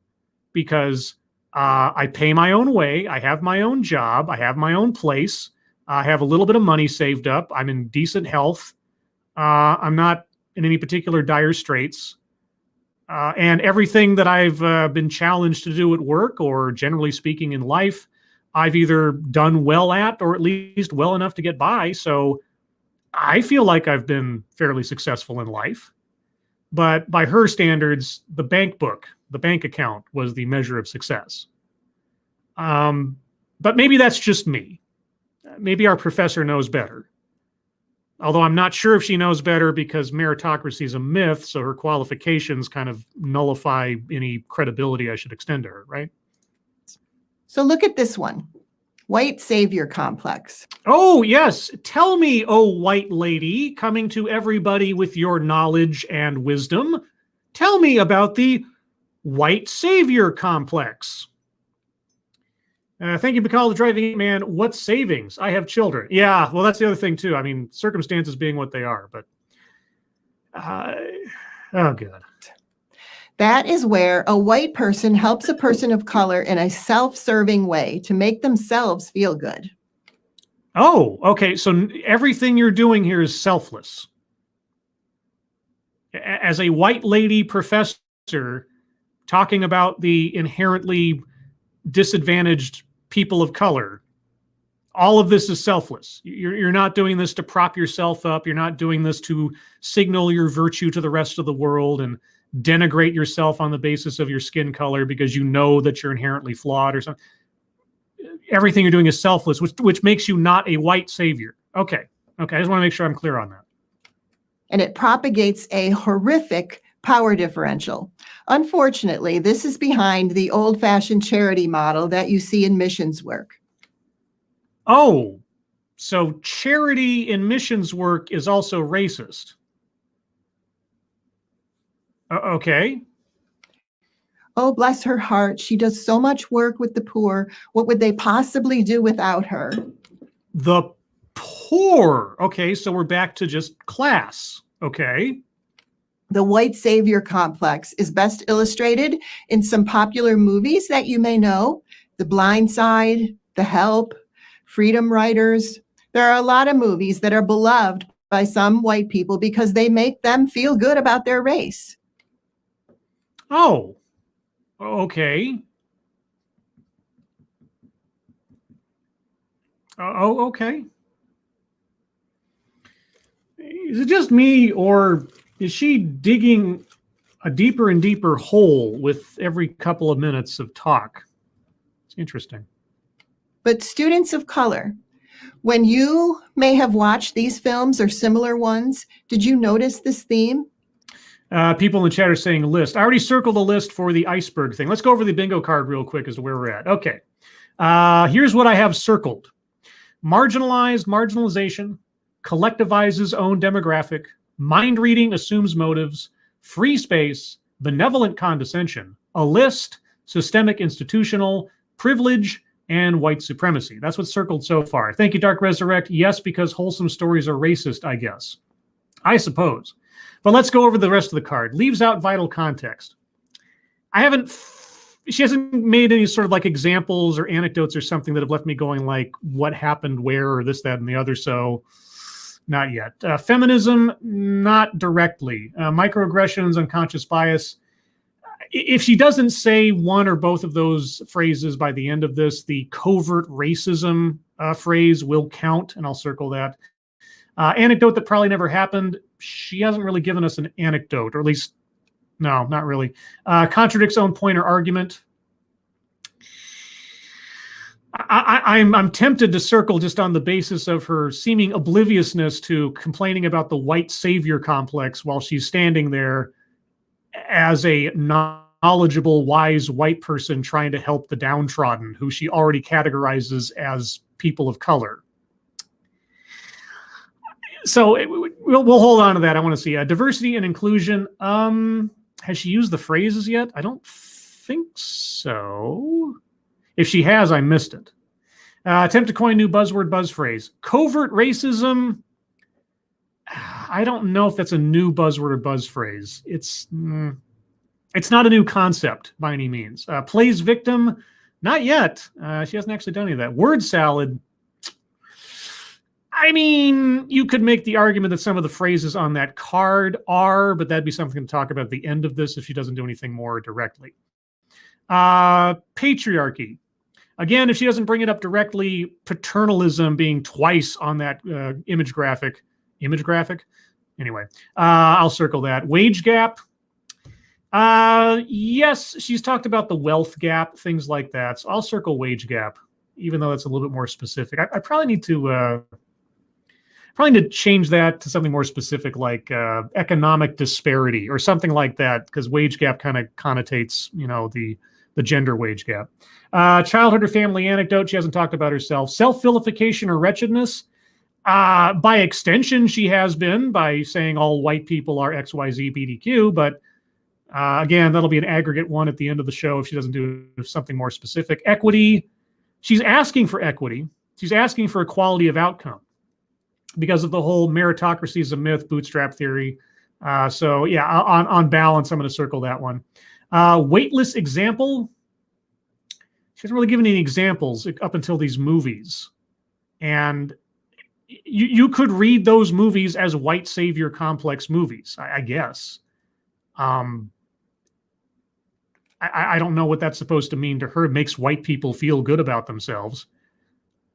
Because I pay my own way. I have my own job. I have my own place. I have a little bit of money saved up. I'm in decent health. I'm not in any particular dire straits. And everything that I've been challenged to do at work, or generally speaking in life, I've either done well at, or at least well enough to get by. So I feel like I've been fairly successful in life. But by her standards, the bank book, the bank account, was the measure of success. But maybe that's just me. Maybe our professor knows better. Although I'm not sure if she knows better, because meritocracy is a myth, so her qualifications kind of nullify any credibility I should extend to her, right? So look at this one. White savior complex. Oh, yes. Tell me, oh white lady, coming to everybody with your knowledge and wisdom, tell me about the white savior complex. Thank you, Pecoraro, the driving man. What savings? I have children. Yeah, well, that's the other thing, too. I mean, circumstances being what they are, but... oh, good. That is where a white person helps a person of color in a self-serving way to make themselves feel good. Oh, okay. So everything you're doing here is selfless. As a white lady professor talking about the inherently disadvantaged people of color, all of this is selfless. You're not doing this to prop yourself up. You're not doing this to signal your virtue to the rest of the world and denigrate yourself on the basis of your skin color because you know that you're inherently flawed or something. Everything you're doing is selfless, which makes you not a white savior. Okay. I just want to make sure I'm clear on that. And it propagates a horrific power differential. Unfortunately, this is behind the old-fashioned charity model that you see in missions work. Oh, so charity in missions work is also racist. Okay. Oh, bless her heart. She does so much work with the poor. What would they possibly do without her? The poor. Okay, so we're back to just class. Okay. The white savior complex is best illustrated in some popular movies that you may know. The Blind Side, The Help, Freedom Writers. There are a lot of movies that are beloved by some white people because they make them feel good about their race. Oh, okay. Oh, okay. Is it just me, or is she digging a deeper and deeper hole with every couple of minutes of talk? It's interesting. But students of color, when you may have watched these films or similar ones, did you notice this theme? People in the chat are saying list. I already circled a list for the iceberg thing. Let's go over the bingo card real quick as to where we're at. Okay. Here's what I have circled. Marginalization, collectivizes own demographic, mind reading assumes motives, free space, benevolent condescension, a list, systemic institutional, privilege, and white supremacy. That's what's circled so far. Thank you, Dark Resurrect. Yes, because wholesome stories are racist, I guess. I suppose. But let's go over the rest of the card. Leaves out vital context. She hasn't made any sort of like examples or anecdotes or something that have left me going like, what happened where, or this, that, and the other. So not yet. Feminism, not directly. Microaggressions, unconscious bias. If she doesn't say one or both of those phrases by the end of this, the covert racism phrase will count, and I'll circle that. Anecdote that probably never happened. She hasn't really given us an anecdote, or at least, no, not really. Contradicts own point or argument. I'm tempted to circle just on the basis of her seeming obliviousness to complaining about the white savior complex while she's standing there as a knowledgeable, wise white person trying to help the downtrodden, who she already categorizes as people of color. So we'll hold on to that. I want to see diversity and inclusion. Has she used the phrases yet? I don't think so. If she has, I missed it. Attempt to coin new buzzword, buzz phrase. Covert racism. I don't know if that's a new buzzword or buzz phrase. It's not a new concept by any means. Plays victim, not yet. She hasn't actually done any of that. Word salad. I mean, you could make the argument that some of the phrases on that card are, but that'd be something to talk about at the end of this if she doesn't do anything more directly. Patriarchy. Again, if she doesn't bring it up directly, paternalism being twice on that image graphic. Anyway, I'll circle that. Wage gap. Yes, she's talked about the wealth gap, things like that. So I'll circle wage gap, even though that's a little bit more specific. I probably need to change that to something more specific, like economic disparity or something like that, because wage gap kind of connotates, the gender wage gap. Childhood or family anecdote. She hasn't talked about herself. Self-vilification or wretchedness. By extension, she has been by saying all white people are XYZ BDQ, but again, that'll be an aggregate one at the end of the show if she doesn't do something more specific. Equity. She's asking for equity. She's asking for equality of outcome because of the whole meritocracy is a myth, bootstrap theory. So yeah, on balance, I'm going to circle that one. Weightless example. She hasn't really given any examples up until these movies. And you could read those movies as white savior complex movies, I guess. I don't know what that's supposed to mean to her. It makes white people feel good about themselves.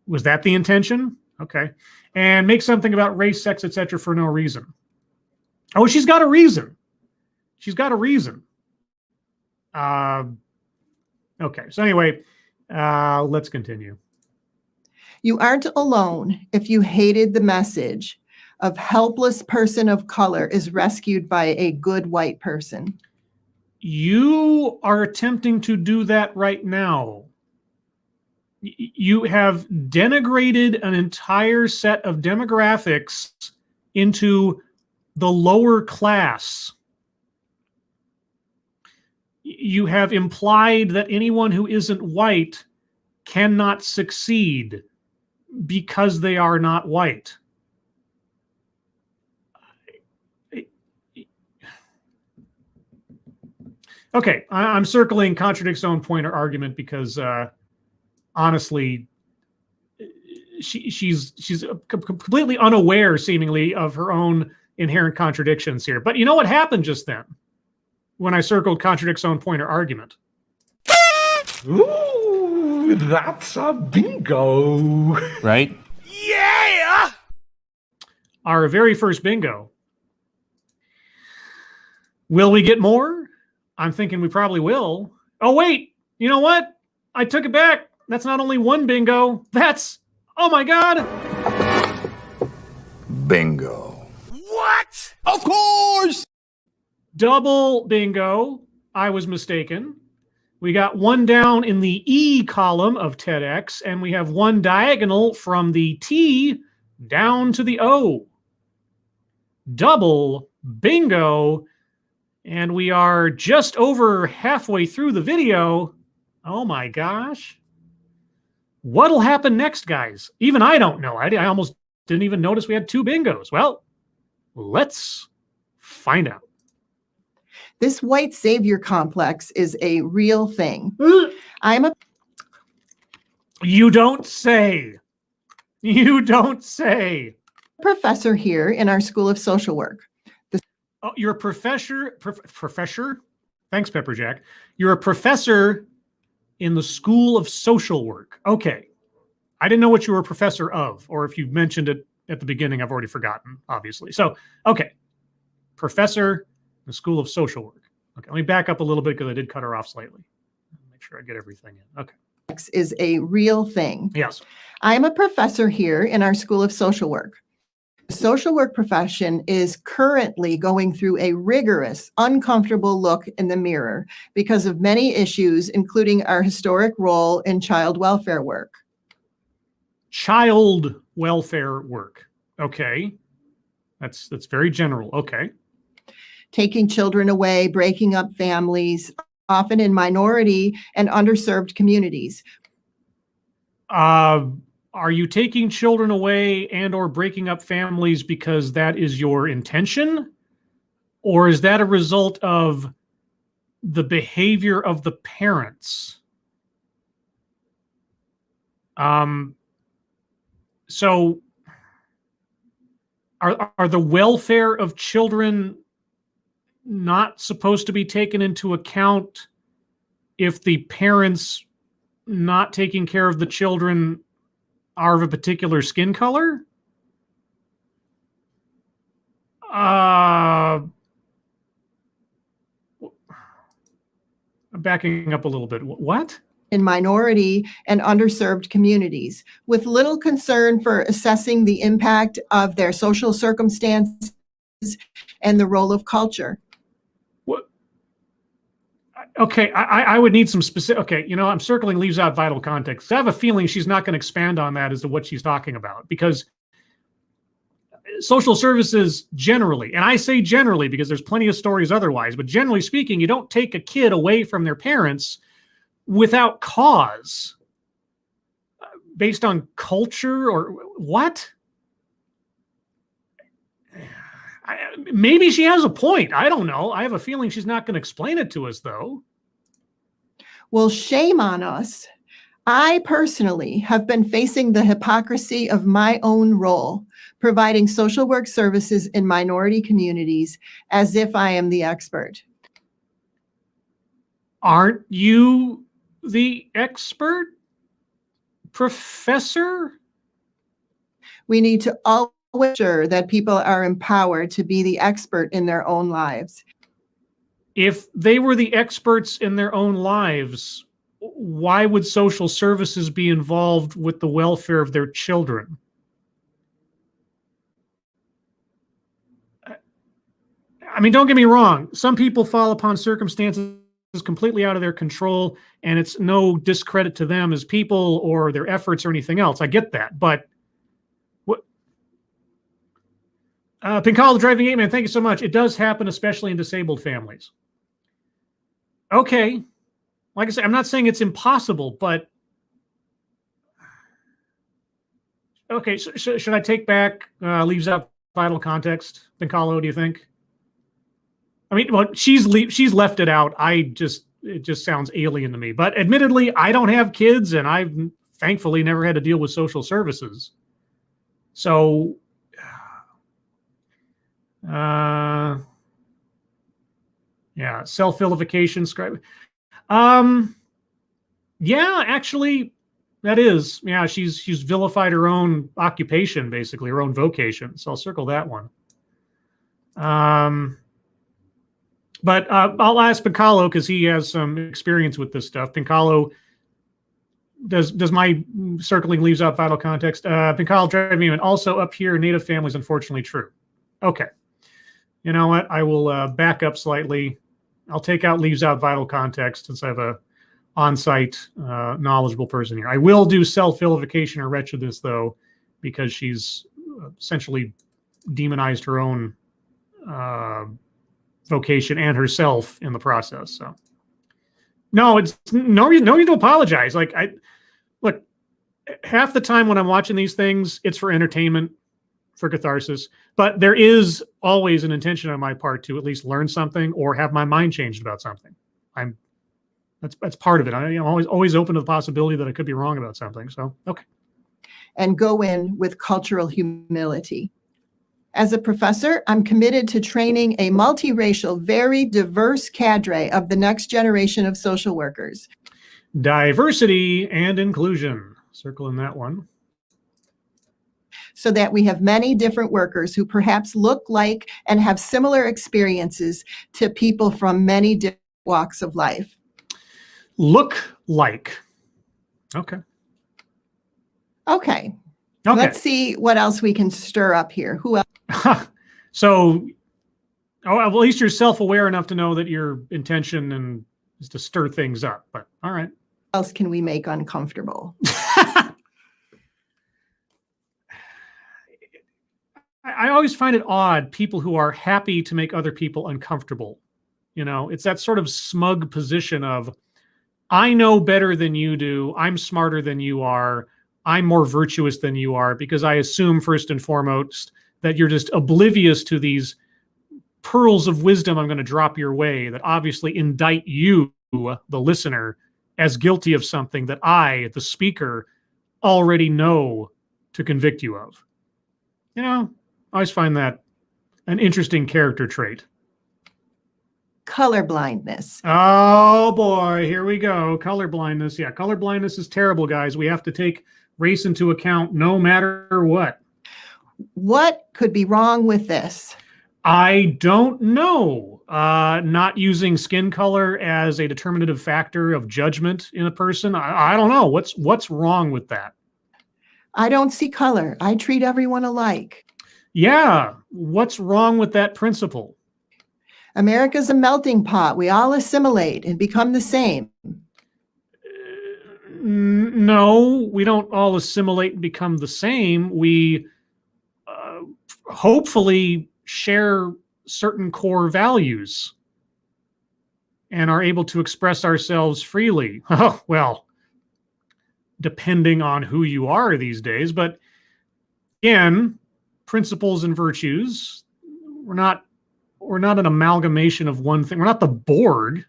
Was that the intention? Okay. And make something about race, sex, etc. for no reason. Oh, she's got a reason. She's got a reason. Okay. So anyway, let's continue. You aren't alone if you hated the message of helpless person of color is rescued by a good white person. You are attempting to do that right now. You have denigrated an entire set of demographics into the lower class. You have implied that anyone who isn't white cannot succeed because they are not white. Okay, I'm circling contradicts own point or argument because honestly, she's completely unaware, seemingly, of her own inherent contradictions here. But you know what happened just then when I circled contradicts own point or argument? Ooh, that's a bingo. Right? Yeah! Our very first bingo. Will we get more? I'm thinking we probably will. Oh, wait. You know what? I took it back. That's not only one bingo. That's, oh my God. Bingo. What? Of course! Double bingo. I was mistaken. We got one down in the E column of TEDx, and we have one diagonal from the T down to the O. Double bingo. And we are just over halfway through the video. Oh my gosh. What'll happen next, guys? Even I don't know. I almost didn't even notice we had two bingos. Well, let's find out. This white savior complex is a real thing. You don't say. You don't say. Professor here in our School of Social Work. Oh, you're a professor? Professor? Thanks, Pepperjack. You're a professor in the School of Social Work. Okay. I didn't know what you were a professor of, or if you mentioned it at the beginning, I've already forgotten, obviously. So, okay. Professor in the School of Social Work. Okay, let me back up a little bit because I did cut her off slightly. Make sure I get everything in. Okay. Is a real thing. Yes. I'm a professor here in our School of Social Work. The social work profession is currently going through a rigorous, uncomfortable look in the mirror because of many issues, including our historic role in child welfare work. Child welfare work. Okay. That's very general. Okay. Taking children away, breaking up families, often in minority and underserved communities. are you taking children away and or breaking up families because that is your intention? Or is that a result of the behavior of the parents? So are the welfare of children not supposed to be taken into account if the parents not taking care of the children are of a particular skin color? I'm backing up a little bit. What? In minority and underserved communities, with little concern for assessing the impact of their social circumstances and the role of culture. What? Okay, I would need some specific. Okay, I'm circling leaves out vital context. I have a feeling she's not going to expand on that as to what she's talking about, because social services generally, and I say generally because there's plenty of stories otherwise, but generally speaking, you don't take a kid away from their parents without cause, based on culture or what? Maybe she has a point. I don't know. I have a feeling she's not going to explain it to us, though. Well, shame on us. I personally have been facing the hypocrisy of my own role, providing social work services in minority communities as if I am the expert. Aren't you the expert, Professor? We need to always ensure that people are empowered to be the expert in their own lives. If they were the experts in their own lives, why would social services be involved with the welfare of their children? I mean, don't get me wrong. Some people fall upon circumstances completely out of their control, and it's no discredit to them as people or their efforts or anything else. I get that, but what? Pinkal, the Driving 8-Man, thank you so much. It does happen, especially in disabled families. Okay. Like I said, I'm not saying it's impossible, but okay, should I take back leaves out vital context? Pinkalo, do you think? I mean, well, she's left it out. It just sounds alien to me. But admittedly, I don't have kids, and I've thankfully never had to deal with social services. So, yeah, self-vilification, scribe. Yeah, actually, that is. Yeah, she's vilified her own occupation, basically, her own vocation. So I'll circle that one. But I'll ask Pinkalo because he has some experience with this stuff. Pinkalo, does my circling leaves out vital context? Pinkalo, Driving, and also up here, Native families, unfortunately, true. Okay. You know what? I will back up slightly. I'll take out leaves out vital context since I have a on-site knowledgeable person here. I will do self-vilification or wretchedness, though, because she's essentially demonized her own vocation and herself in the process. So no, it's no need to apologize. Like, look, half the time when I'm watching these things, it's for entertainment, for catharsis, but there is always an intention on my part to at least learn something or have my mind changed about something. That's part of it. I'm always open to the possibility that I could be wrong about something. So, okay. And go in with cultural humility. As a professor, I'm committed to training a multiracial, very diverse cadre of the next generation of social workers. Diversity and inclusion. Circle in that one. So that we have many different workers who perhaps look like and have similar experiences to people from many different walks of life. Look like. Okay. Okay. Let's see what else we can stir up here. Who else? So, well, at least you're self-aware enough to know that your intention is to stir things up. But all right. What else can we make uncomfortable? I always find it odd, people who are happy to make other people uncomfortable. It's that sort of smug position of, I know better than you do. I'm smarter than you are. I'm more virtuous than you are because I assume first and foremost that you're just oblivious to these pearls of wisdom I'm going to drop your way that obviously indict you, the listener, as guilty of something that I, the speaker, already know to convict you of. You know, I always find that an interesting character trait. Color blindness. Oh boy, here we go. Color blindness. Yeah, color blindness is terrible, guys. We have to take race into account no matter what. What could be wrong with this? I don't know. Not using skin color as a determinative factor of judgment in a person. I don't know. What's wrong with that? I don't see color. I treat everyone alike. Yeah. What's wrong with that principle? America's a melting pot. We all assimilate and become the same. No, we don't all assimilate and become the same. We hopefully share certain core values and are able to express ourselves freely. Oh, well, depending on who you are these days. But again, principles and virtues, we're not an amalgamation of one thing. We're not the Borg.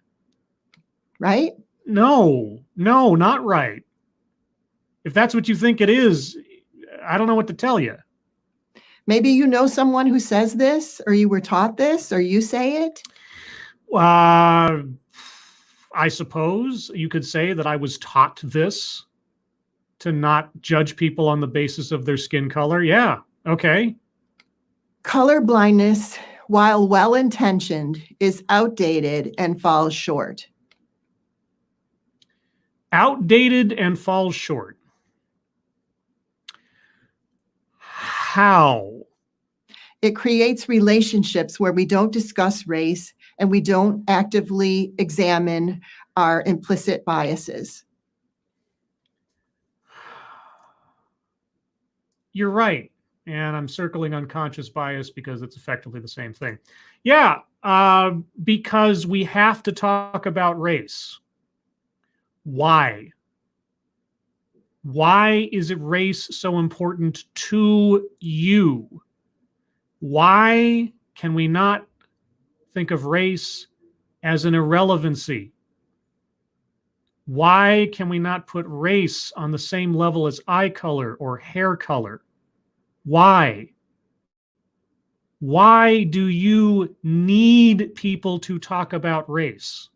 Right? No, not right. If that's what you think it is, I don't know what to tell you. Maybe you know someone who says this, or you were taught this, or you say it. I suppose you could say that I was taught this, to not judge people on the basis of their skin color. Yeah, okay. Color blindness, while well-intentioned, is outdated and falls short. Outdated and falls short. How? It creates relationships where we don't discuss race and we don't actively examine our implicit biases. You're right. And I'm circling unconscious bias because it's effectively the same thing. Yeah, because we have to talk about race. Why? Why is it race so important to you? Why can we not think of race as an irrelevancy? Why can we not put race on the same level as eye color or hair color? Why? Why do you need people to talk about race?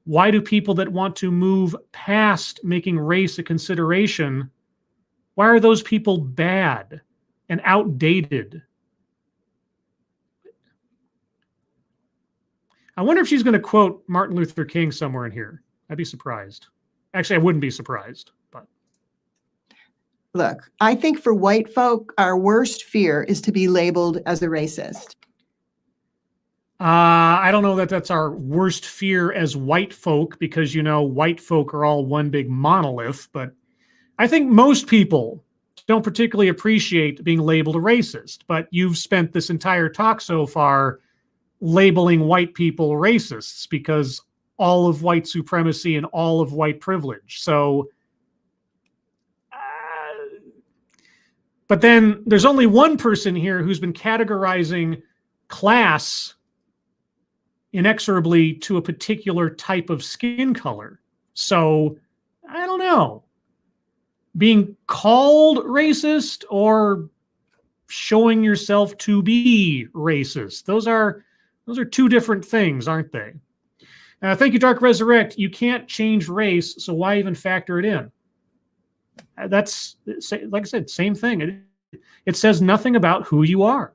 Why do people that want to move past making race a consideration, why are those people bad and outdated? I wonder if she's going to quote Martin Luther King somewhere in here. I'd be surprised. Actually, I wouldn't be surprised. But Look, I think for white folk, our worst fear is to be labeled as a racist. I don't know that that's our worst fear as white folk because, you know, white folk are all one big monolith. But I think most people don't particularly appreciate being labeled a racist. But you've spent this entire talk so far labeling white people racists because all of white supremacy and all of white privilege. So, but then there's only one person here who's been categorizing class inexorably to a particular type of skin color. So, I don't know. Being called racist or showing yourself to be racist. Those are two different things, aren't they? Thank you, Dark Resurrect. You can't change race, so why even factor it in? That's, like I said, same thing. It says nothing about who you are.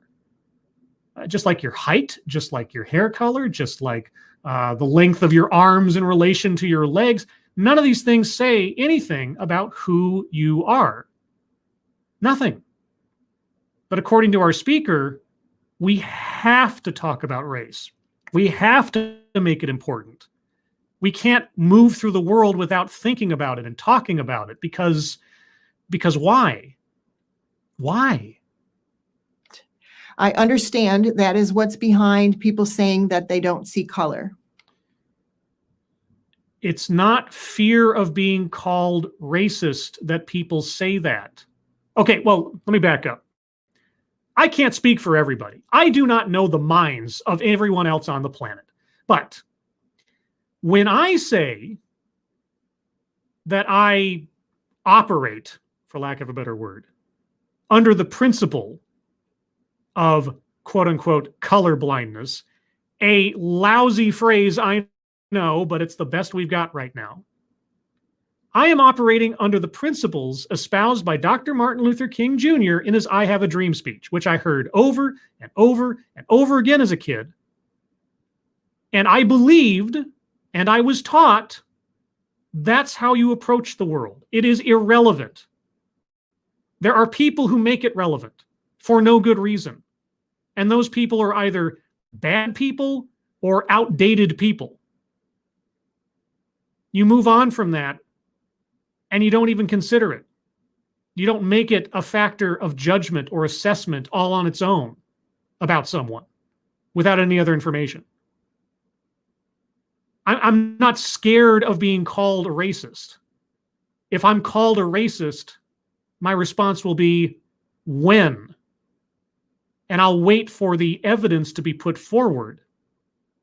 Just like your height, just like your hair color, just like the length of your arms in relation to your legs. None of these things say anything about who you are. Nothing. But according to our speaker, we have to talk about race. We have to make it important. We can't move through the world without thinking about it and talking about it because why? Why? I understand that is what's behind people saying that they don't see color. It's not fear of being called racist that people say that. Okay, well, let me back up. I can't speak for everybody. I do not know the minds of everyone else on the planet. But when I say that I operate, for lack of a better word, under the principle of quote unquote color blindness, a lousy phrase, I know, but it's the best we've got right now. I am operating under the principles espoused by Dr. Martin Luther King Jr. in his I Have a Dream speech, which I heard over and over and over again as a kid. And I believed, and I was taught, that's how you approach the world. It is irrelevant. There are people who make it relevant for no good reason. And those people are either bad people or outdated people. You move on from that and you don't even consider it. You don't make it a factor of judgment or assessment all on its own about someone without any other information. I'm not scared of being called a racist. If I'm called a racist, my response will be, when? And I'll wait for the evidence to be put forward,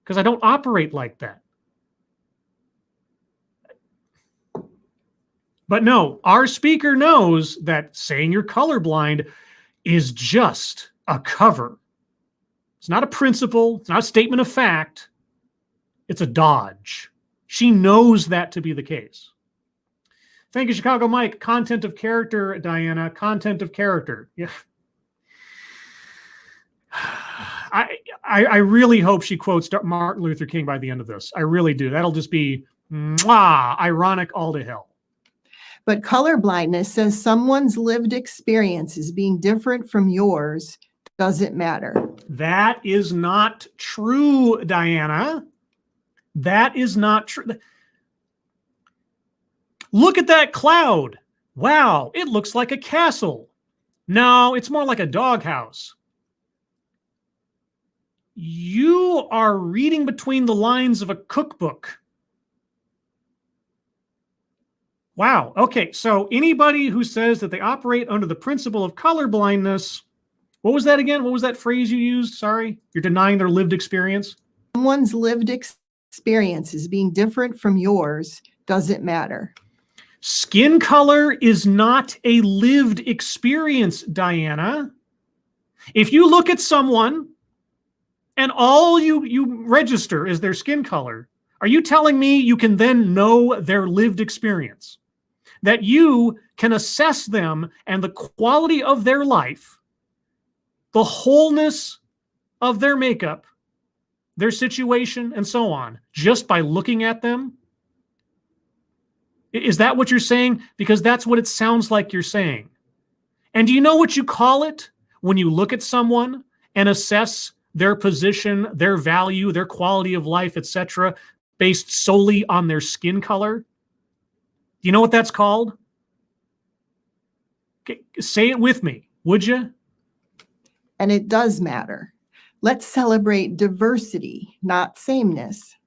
because I don't operate like that. But no, our speaker knows that saying you're colorblind is just a cover. It's not a principle. It's not a statement of fact. It's a dodge. She knows that to be the case. Thank you, Chicago Mike. Content of character, Diana. Content of character. Yeah. I really hope she quotes Martin Luther King by the end of this. I really do. That'll just be ironic all to hell. But color blindness says someone's lived experiences being different from yours doesn't matter. That is not true, Diana. That is not true. Look at that cloud. Wow, it looks like a castle. No, it's more like a doghouse. You are reading between the lines of a cookbook. Wow. Okay, so anybody who says that they operate under the principle of color blindness, what was that again? What was that phrase you used? Sorry. You're denying their lived experience? Someone's lived experiences being different from yours doesn't matter. Skin color is not a lived experience, Diana. If you look at someone and all you register is their skin color, are you telling me you can then know their lived experience? That you can assess them and the quality of their life, the wholeness of their makeup, their situation, and so on, just by looking at them? Is that what you're saying? Because that's what it sounds like you're saying. And do you know what you call it when you look at someone and assess their position, their value, their quality of life, etc., based solely on their skin color? Do you know what that's called? Okay, say it with me, would you? And it does matter. Let's celebrate diversity, not sameness.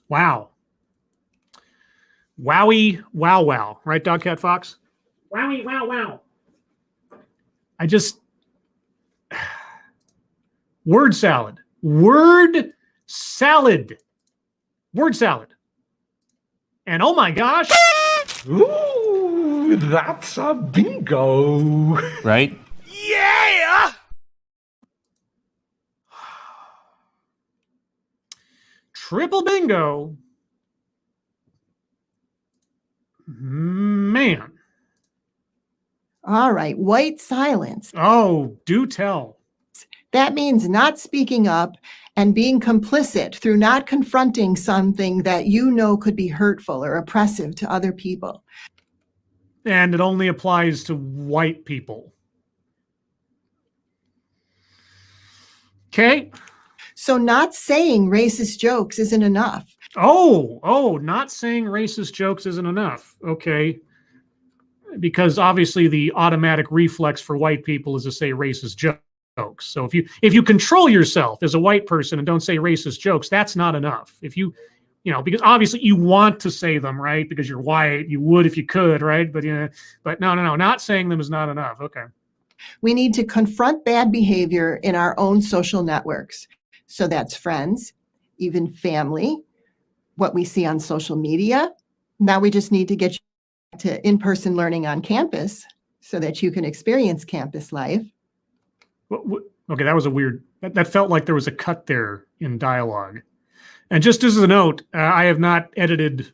Wow. Wowie, wow, wow. Right, Dog Cat Fox? Wowie, wow, wow. Word salad. Word salad. Word salad. And oh my gosh. Ooh, that's a bingo. Right? Yeah! Triple bingo. Man. All right, white silence. Oh, do tell. That means not speaking up and being complicit through not confronting something that you know could be hurtful or oppressive to other people. And it only applies to white people. Okay. So not saying racist jokes isn't enough. Oh, not saying racist jokes isn't enough. Okay. Because obviously the automatic reflex for white people is to say racist jokes. So if you control yourself as a white person and don't say racist jokes, that's not enough. If you because obviously you want to say them, right? Because you're white, you would if you could, right? But no, not saying them is not enough. Okay. We need to confront bad behavior in our own social networks. So that's friends, even family, what we see on social media. Now we just need to get you to in-person learning on campus so that you can experience campus life. Okay, that was a weird, that felt like there was a cut there in dialogue. And just as a note, I have not edited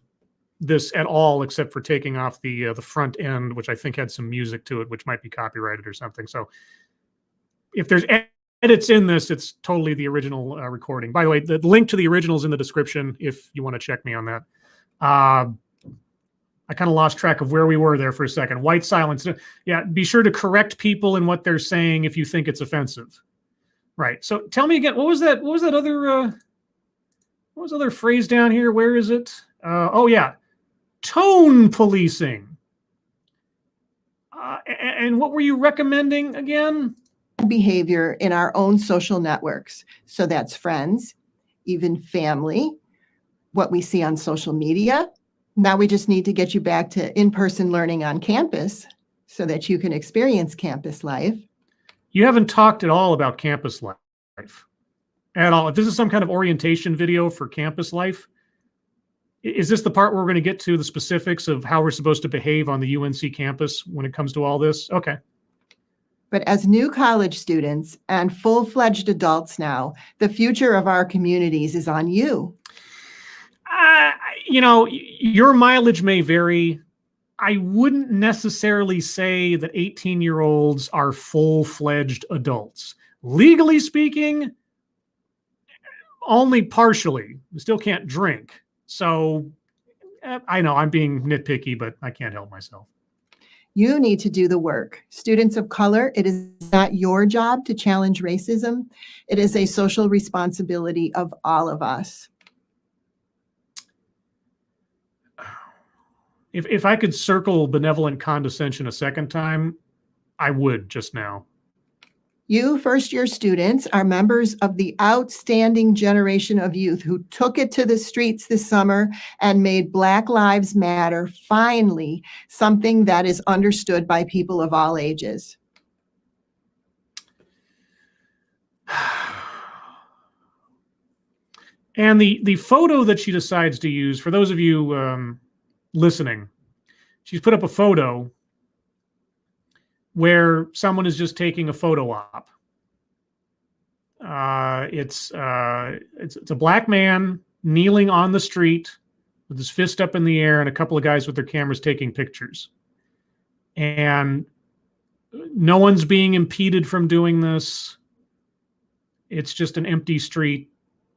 this at all, except for taking off the front end, which I think had some music to it, which might be copyrighted or something. So if there's edits in this, it's totally the original recording. By the way, the link to the original is in the description if you want to check me on that. I kind of lost track of where we were there for a second. White silence. Yeah, be sure to correct people in what they're saying if you think it's offensive. Right. So tell me again, what was that other phrase down here? Where is it? Oh yeah, tone policing. And what were you recommending again? Behavior in our own social networks. So that's friends, even family, what we see on social media. Now we just need to get you back to in-person learning on campus so that you can experience campus life. You haven't talked at all about campus life at all. If this is some kind of orientation video for campus life, is this the part where we're going to get to the specifics of how we're supposed to behave on the UNC campus when it comes to all this? Okay. But as new college students and full-fledged adults now, the future of our communities is on you. Your mileage may vary. I wouldn't necessarily say that 18-year-olds are full-fledged adults. Legally speaking, only partially. You still can't drink. So I know I'm being nitpicky, but I can't help myself. You need to do the work. Students of color, it is not your job to challenge racism. It is a social responsibility of all of us. If I could circle benevolent condescension a second time, I would just now. You first-year students are members of the outstanding generation of youth who took it to the streets this summer and made Black Lives Matter finally something that is understood by people of all ages. And the photo that she decides to use, for those of you listening, she's put up a photo where someone is just taking a photo op. It's a black man kneeling on the street with his fist up in the air and a couple of guys with their cameras taking pictures. And no one's being impeded from doing this. It's just an empty street,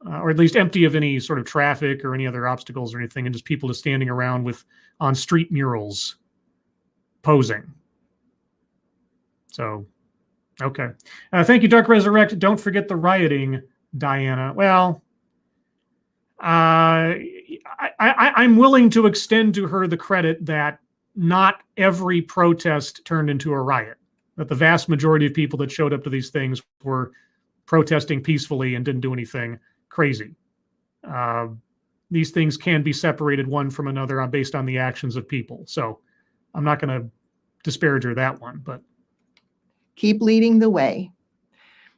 or at least empty of any sort of traffic or any other obstacles or anything, and just people just standing around on street murals posing. So, okay. Thank you, Dark Resurrect. Don't forget the rioting, Diana. Well, I'm willing to extend to her the credit that not every protest turned into a riot, that the vast majority of people that showed up to these things were protesting peacefully and didn't do anything crazy. These things can be separated one from another based on the actions of people. So I'm not going to disparage her that one, but keep leading the way.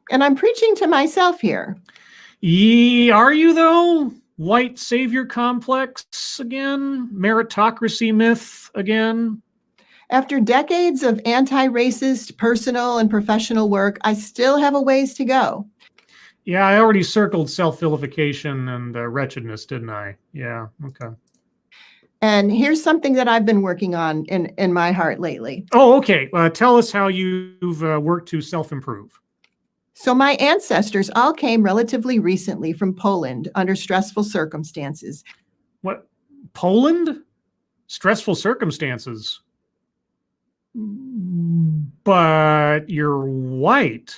And I'm preaching to myself here. Are you though? White savior complex again? Meritocracy myth again? After decades of anti-racist personal and professional work, I still have a ways to go. Yeah, I already circled self-vilification and wretchedness, didn't I? Yeah, okay. And here's something that I've been working on in my heart lately. Oh, okay. Tell us how you've worked to self-improve. So my ancestors all came relatively recently from Poland under stressful circumstances. What? Poland? Stressful circumstances? But you're white.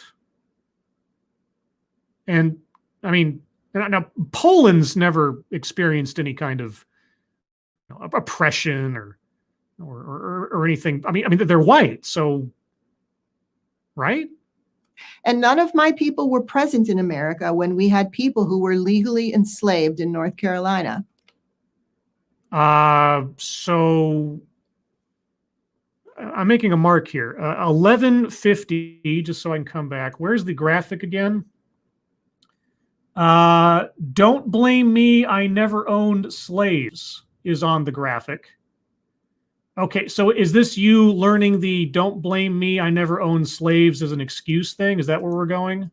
And, I mean, now Poland's never experienced any kind of oppression or anything. I mean, they're white, so, right? And none of my people were present in America when we had people who were legally enslaved in North Carolina. So I'm making a mark here. 1150, just so I can come back. Where's the graphic again? Don't blame me, I never owned slaves is on the graphic. Okay, so is this you learning the don't blame me, I never owned slaves as an excuse thing? Is that where we're going?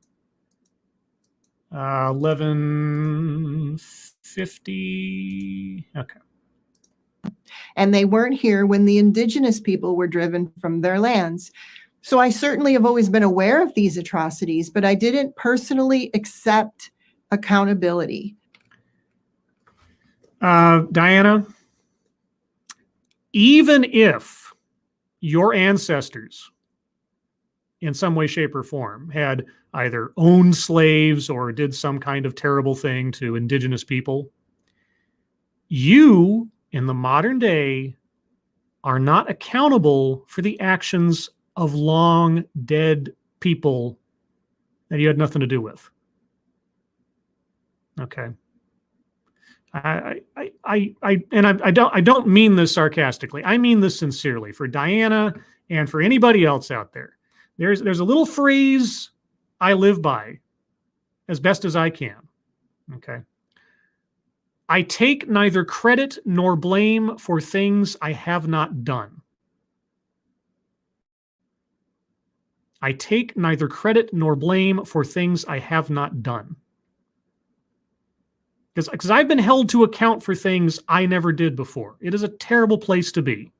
1150. Okay. And they weren't here when the indigenous people were driven from their lands. So I certainly have always been aware of these atrocities, but I didn't personally accept accountability. Diana, even if your ancestors in some way, shape, or form had either owned slaves or did some kind of terrible thing to indigenous people, you in the modern day are not accountable for the actions of long dead people that you had nothing to do with. Okay. I don't mean this sarcastically. I mean this sincerely for Diana and for anybody else out there. There's a little phrase I live by as best as I can. Okay. I take neither credit nor blame for things I have not done. I take neither credit nor blame for things I have not done. Because I've been held to account for things I never did before. It is a terrible place to be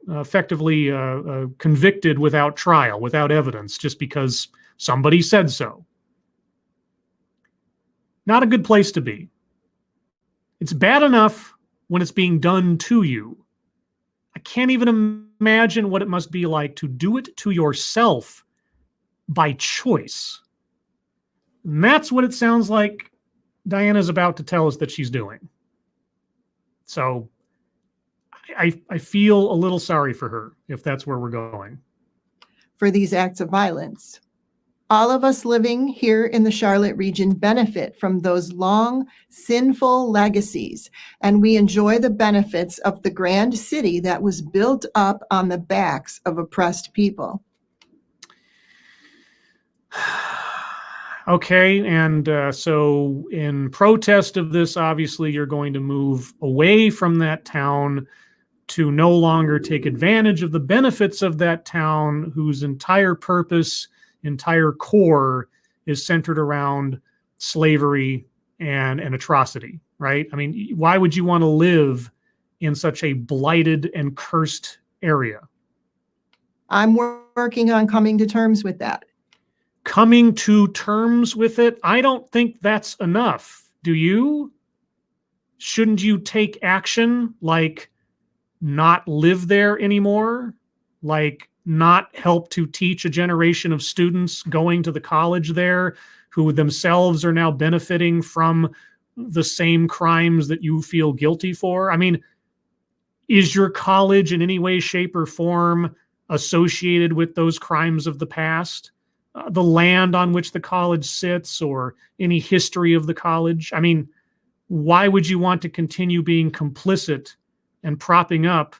effectively convicted without trial, without evidence, just because somebody said so. Not a good place to be. It's bad enough when it's being done to you. I can't even imagine what it must be like to do it to yourself by choice. And that's what it sounds like Diana's about to tell us that she's doing. So I feel a little sorry for her if that's where we're going. For these acts of violence. All of us living here in the Charlotte region benefit from those long, sinful legacies, and we enjoy the benefits of the grand city that was built up on the backs of oppressed people. Okay, and so in protest of this, obviously, you're going to move away from that town to no longer take advantage of the benefits of that town, whose entire purpose, entire core is centered around slavery and atrocity, right? I mean, why would you want to live in such a blighted and cursed area? I'm working on coming to terms with that. Coming to terms with it? I don't think that's enough. Do you? Shouldn't you take action, like not live there anymore? Like not help to teach a generation of students going to the college there who themselves are now benefiting from the same crimes that you feel guilty for? I mean, is your college in any way, shape, or form associated with those crimes of the past? The land on which the college sits or any history of the college? I mean, why would you want to continue being complicit and propping up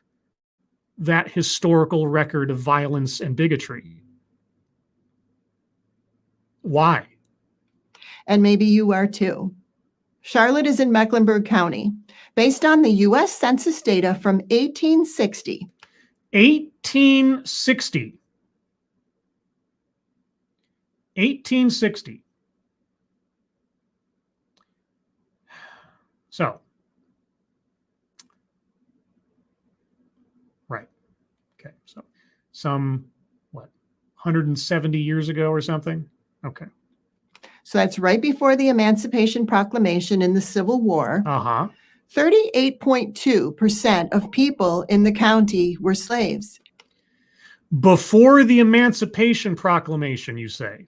that historical record of violence and bigotry? Why? And maybe you are too. Charlotte is in Mecklenburg County, based on the U.S. Census data from 1860. 1860. 1860. So, right. Okay. So, some, 170 years ago or something? Okay. So that's right before the Emancipation Proclamation in the Civil War. 38.2% of people in the county were slaves. Before the Emancipation Proclamation, you say?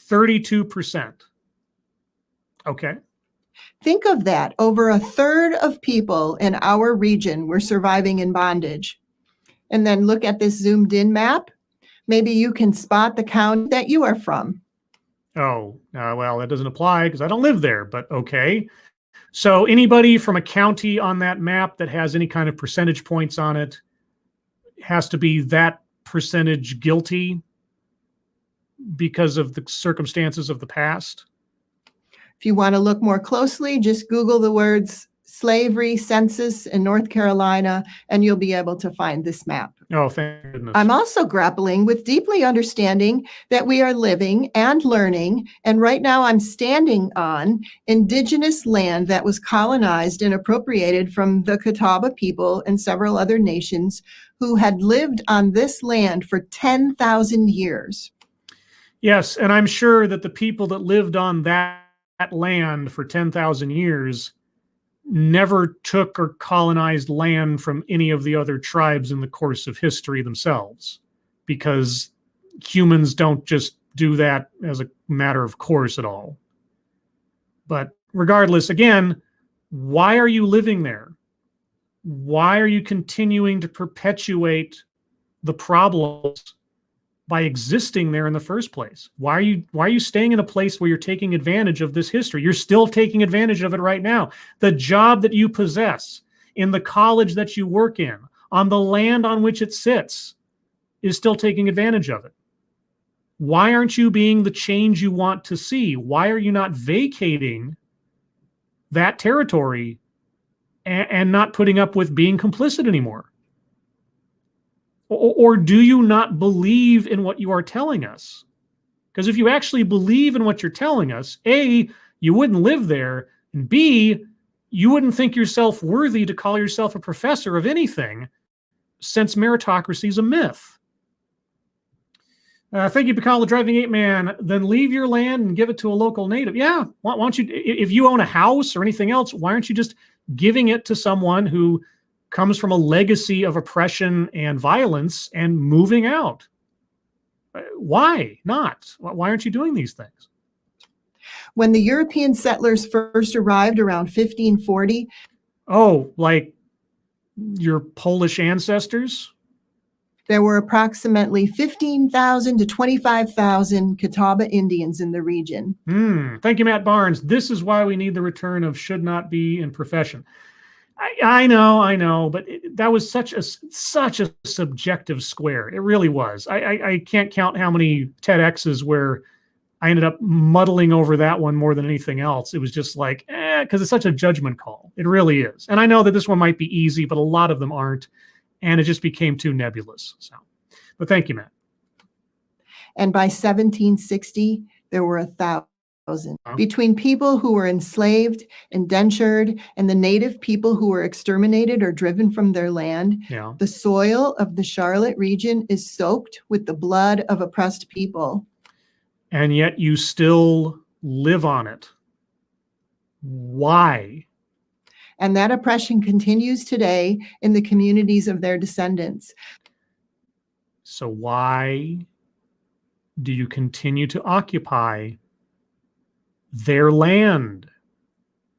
32%. Okay. Think of that. Over a third of people in our region were surviving in bondage. And then look at this zoomed in map. Maybe you can spot the county that you are from. Oh, well, that doesn't apply because I don't live there, but okay. So anybody from a county on that map that has any kind of percentage points on it has to be that percentage guilty because of the circumstances of the past. If you want to look more closely, just Google the words slavery census in North Carolina, and you'll be able to find this map. Oh, thank goodness. I'm also grappling with deeply understanding that we are living and learning, and right now I'm standing on indigenous land that was colonized and appropriated from the Catawba people and several other nations who had lived on this land for 10,000 years. Yes, and I'm sure that the people that lived on that land for 10,000 years never took or colonized land from any of the other tribes in the course of history themselves, because humans don't just do that as a matter of course at all. But regardless, again, why are you living there? Why are you continuing to perpetuate the problems by existing there in the first place? Why are you staying in a place where you're taking advantage of this history? You're still taking advantage of it right now. The job that you possess, in the college that you work in, on the land on which it sits, is still taking advantage of it. Why aren't you being the change you want to see? Why are you not vacating that territory and not putting up with being complicit anymore? Or do you not believe in what you are telling us? Because if you actually believe in what you're telling us, A, you wouldn't live there, and B, you wouldn't think yourself worthy to call yourself a professor of anything, since meritocracy is a myth. Thank you, Pecoraro, the Driving Ape Man. Then leave your land and give it to a local native. Yeah, why don't you, if you own a house or anything else, why aren't you just giving it to someone who comes from a legacy of oppression and violence and moving out? Why not? Why aren't you doing these things? When the European settlers first arrived around 1540. Oh, like your Polish ancestors? There were approximately 15,000 to 25,000 Catawba Indians in the region. Thank you, Matt Barnes. This is why we need the return of should not be in profession. I know, but that was such a subjective square. It really was. I can't count how many TEDx's where I ended up muddling over that one more than anything else. It was just like, because it's such a judgment call. It really is. And I know that this one might be easy, but a lot of them aren't. And it just became too nebulous. So, but thank you, Matt. And by 1760, there were 1,000. Between people who were enslaved, indentured, and the native people who were exterminated or driven from their land, the soil of the Charlotte region is soaked with the blood of oppressed people. And yet you still live on it. Why? And that oppression continues today in the communities of their descendants. So why do you continue to occupy their land,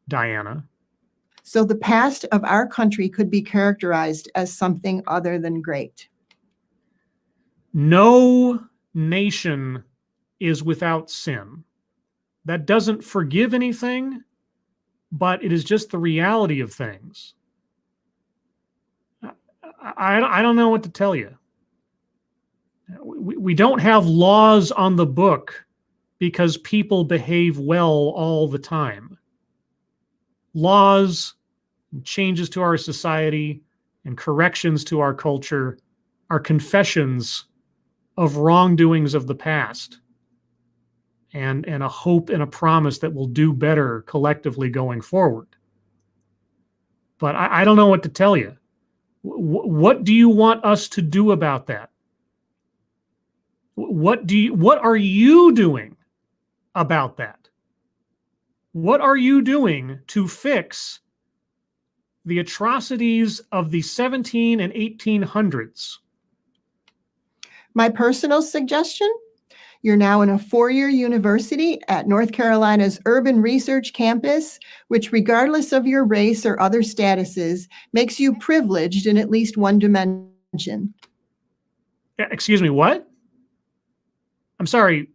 Diana? So the past of our country could be characterized as something other than great. No nation is without sin. That doesn't forgive anything, but it is just the reality of things. I don't know what to tell you. We don't have laws on the book because people behave well all the time. Laws, changes to our society, and corrections to our culture are confessions of wrongdoings of the past, and a hope and a promise that we'll do better collectively going forward. But I don't know what to tell you. What do you want us to do about that? What are you doing about that? What are you doing to fix the atrocities of the 17 and 1800s? My personal suggestion? You're now in a 4-year university at North Carolina's Urban Research Campus, which, regardless of your race or other statuses, makes you privileged in at least one dimension. Excuse me, what? I'm sorry,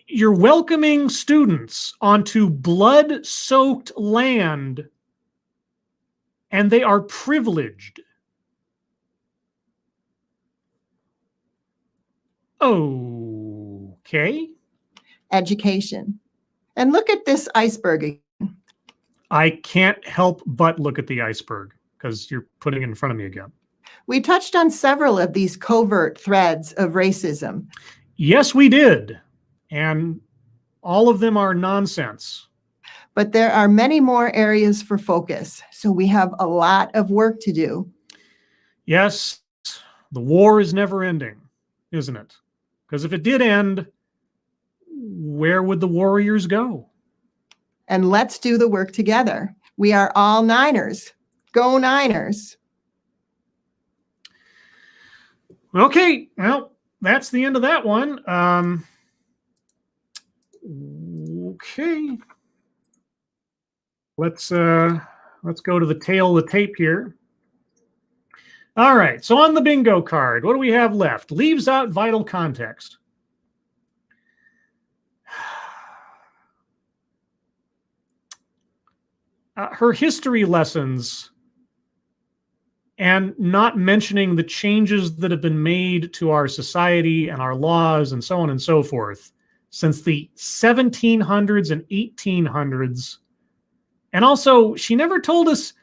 you're welcoming students onto blood-soaked land, and they are privileged. Okay. Education. And look at this iceberg again. I can't help but look at the iceberg because you're putting it in front of me again. We touched on several of these covert threads of racism. Yes, we did. And all of them are nonsense. But there are many more areas for focus. So we have a lot of work to do. Yes, the war is never ending, isn't it? Because if it did end, where would the warriors go? And let's do the work together. We are all Niners. Go Niners. Okay, well, that's the end of that one. Okay. Let's go to the tail of the tape here. All right, so on the bingo card, what do we have left? Leaves out vital context. Her history lessons and not mentioning the changes that have been made to our society and our laws and so on and so forth since the 1700s and 1800s. And also, she never told us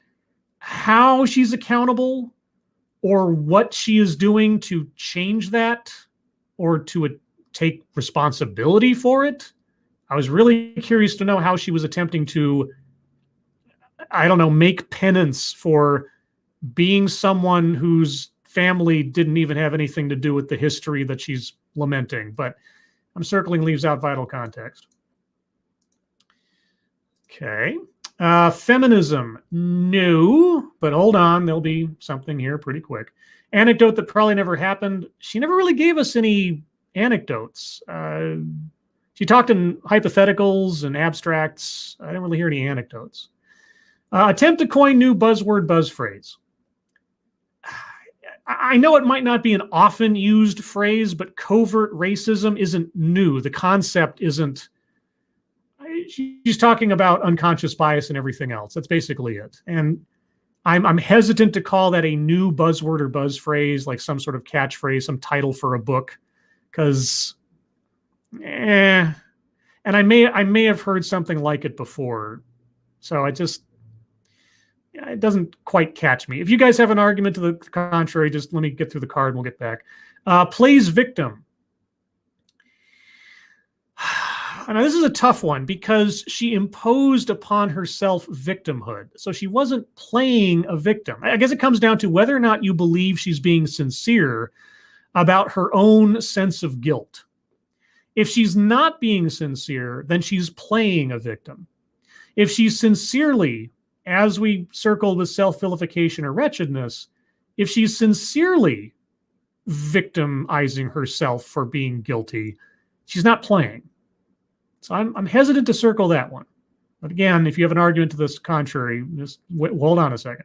how she's accountable or what she is doing to change that or to take responsibility for it. I was really curious to know how she was attempting to, I don't know, make penance for being someone whose family didn't even have anything to do with the history that she's lamenting. But I'm circling leaves out vital context. Okay. Feminism, no, but hold on, there'll be something here pretty quick. Anecdote that probably never happened. She never really gave us any anecdotes. She talked in hypotheticals and abstracts. I didn't really hear any anecdotes. Attempt to coin new buzzword, buzz phrase. I know it might not be an often used phrase, but covert racism isn't new. The concept isn't. She's talking about unconscious bias and everything else. That's basically it. And I'm hesitant to call that a new buzzword or buzz phrase, like some sort of catchphrase, some title for a book, because, and I may have heard something like it before, so it doesn't quite catch me. If you guys have an argument to the contrary, just let me get through the card and we'll get back. Plays victim. Now, this is a tough one because she imposed upon herself victimhood. So she wasn't playing a victim. I guess it comes down to whether or not you believe she's being sincere about her own sense of guilt. If she's not being sincere, then she's playing a victim. If she's sincerely, as we circled with self-vilification or wretchedness, if she's sincerely victimizing herself for being guilty, she's not playing. So I'm hesitant to circle that one. But again, if you have an argument to this contrary, just hold on a second.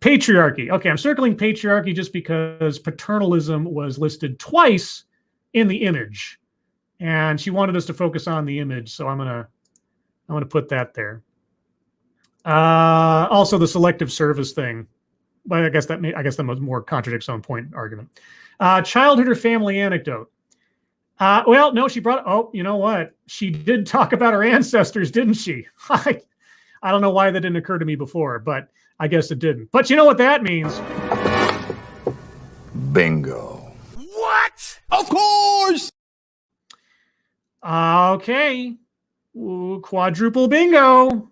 Patriarchy. Okay, I'm circling patriarchy just because paternalism was listed twice in the image. And she wanted us to focus on the image, so I'm gonna put that there. Also the selective service thing. But I guess that more contradicts own point argument. Childhood or family anecdote. Well, no, she brought, oh, you know what? She did talk about her ancestors, didn't she? I don't know why that didn't occur to me before, but I guess it didn't. But you know what that means? Bingo. What? Of course! Okay. Ooh, quadruple bingo.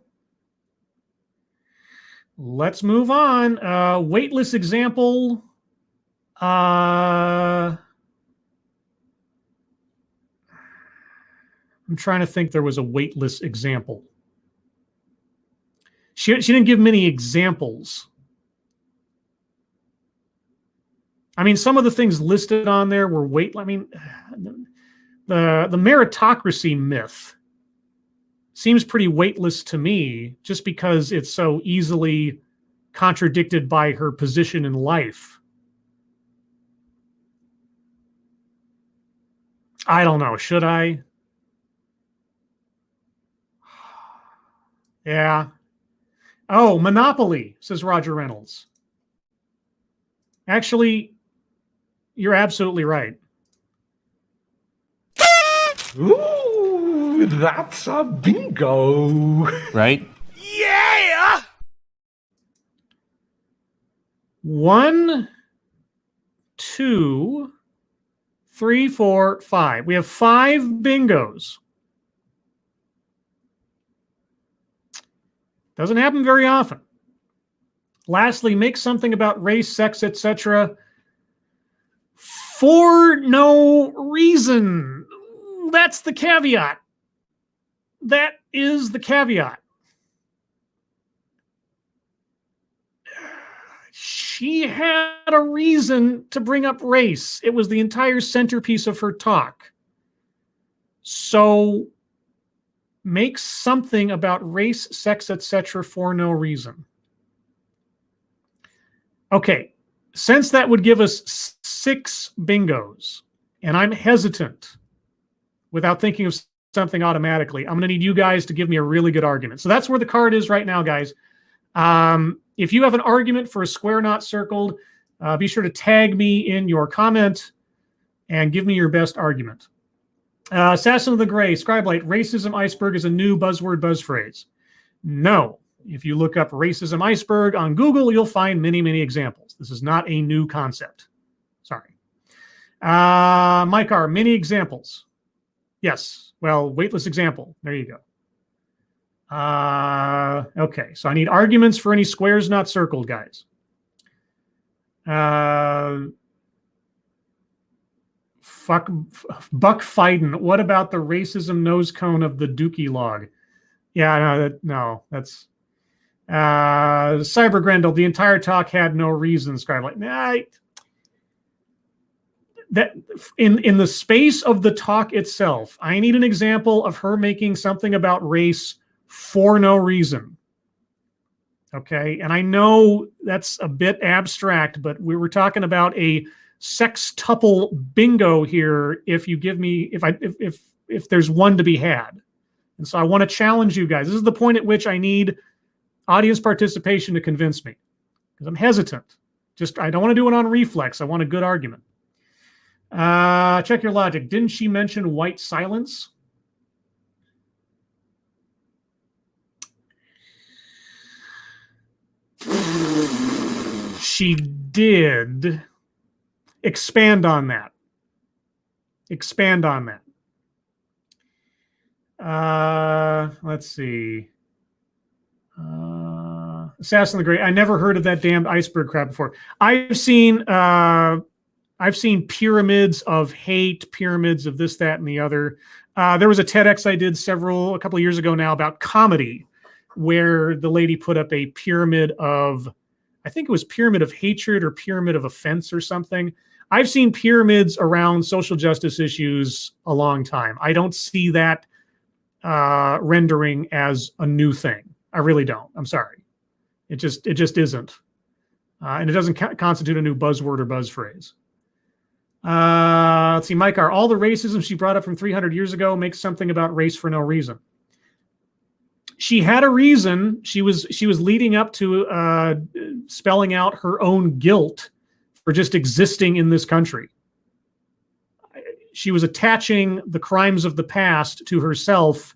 Let's move on. Weightless example. I'm trying to think there was a weightless example. She didn't give many examples. I mean, some of the things listed on there were weightless. I mean, the meritocracy myth seems pretty weightless to me just because it's so easily contradicted by her position in life. I don't know. Should I? Yeah. Oh, Monopoly, says Roger Reynolds. Actually, you're absolutely right. Ooh, that's a bingo. Right? Yeah! 1, 2, 3, 4, 5. We have 5 bingos. Doesn't happen very often. Lastly, make something about race, sex, etc. for no reason. That's the caveat. That is the caveat. She had a reason to bring up race. It was the entire centerpiece of her talk. So make something about race, sex, etc. for no reason. Okay, since that would give us 6 bingos, and I'm hesitant without thinking of something automatically, I'm going to need you guys to give me a really good argument. So that's where the card is right now, guys. If you have an argument for a square not circled, be sure to tag me in your comment and give me your best argument. Assassin of the Gray, Scribelight, racism iceberg is a new buzzword buzz phrase. No. If you look up racism iceberg on Google, you'll find many, many examples. This is not a new concept. Sorry. Mike R, many examples. Yes. Well, weightless example. There you go. Okay. So I need arguments for any squares not circled, guys. Buck Fiden. What about the racism nose cone of the Dookie log? Yeah, no, that's Cyber Grendel. The entire talk had no reason. Scribelight. That in the space of the talk itself, I need an example of her making something about race for no reason. Okay, and I know that's a bit abstract, but we were talking about a sextuple bingo here. If you give me, if there's one to be had, and so I want to challenge you guys. This is the point at which I need audience participation to convince me, because I'm hesitant. I don't want to do it on reflex. I want a good argument. Check your logic. Didn't she mention white silence? She did. Expand on that. Expand on that. Let's see. Assassin of the Great. I never heard of that damned iceberg crab before. I've seen pyramids of hate, pyramids of this, that, and the other. There was a TEDx I did a couple of years ago now about comedy, where the lady put up a pyramid of, I think it was pyramid of hatred or pyramid of offense or something. I've seen pyramids around social justice issues a long time. I don't see that rendering as a new thing. I really don't. I'm sorry. It just isn't. And it doesn't constitute a new buzzword or buzz phrase. Let's see, Mike R. All the racism she brought up from 300 years ago makes something about race for no reason. She had a reason. She was leading up to spelling out her own guilt for just existing in this country. She was attaching the crimes of the past to herself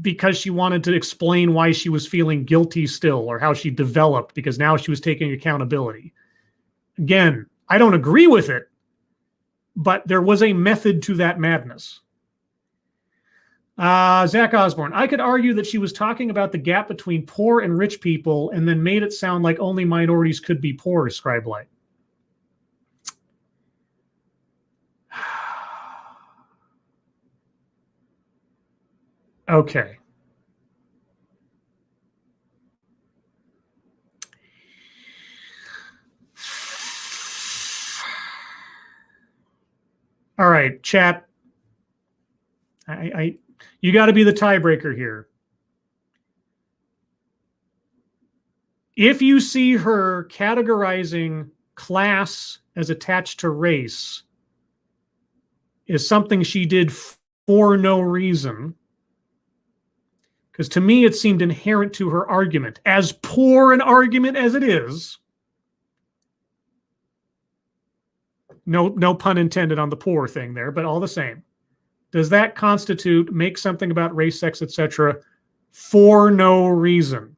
because she wanted to explain why she was feeling guilty still, or how she developed, because now she was taking accountability. Again, I don't agree with it, but there was a method to that madness. Zach Osborne, I could argue that she was talking about the gap between poor and rich people and then made it sound like only minorities could be poor, Scribelight. Okay. All right, chat. You got to be the tiebreaker here. If you see her categorizing class as attached to race, is something she did for no reason. Because to me, it seemed inherent to her argument. As poor an argument as it is, no pun intended on the poor thing there, but all the same, does that constitute make something about race, sex, etc. for no reason?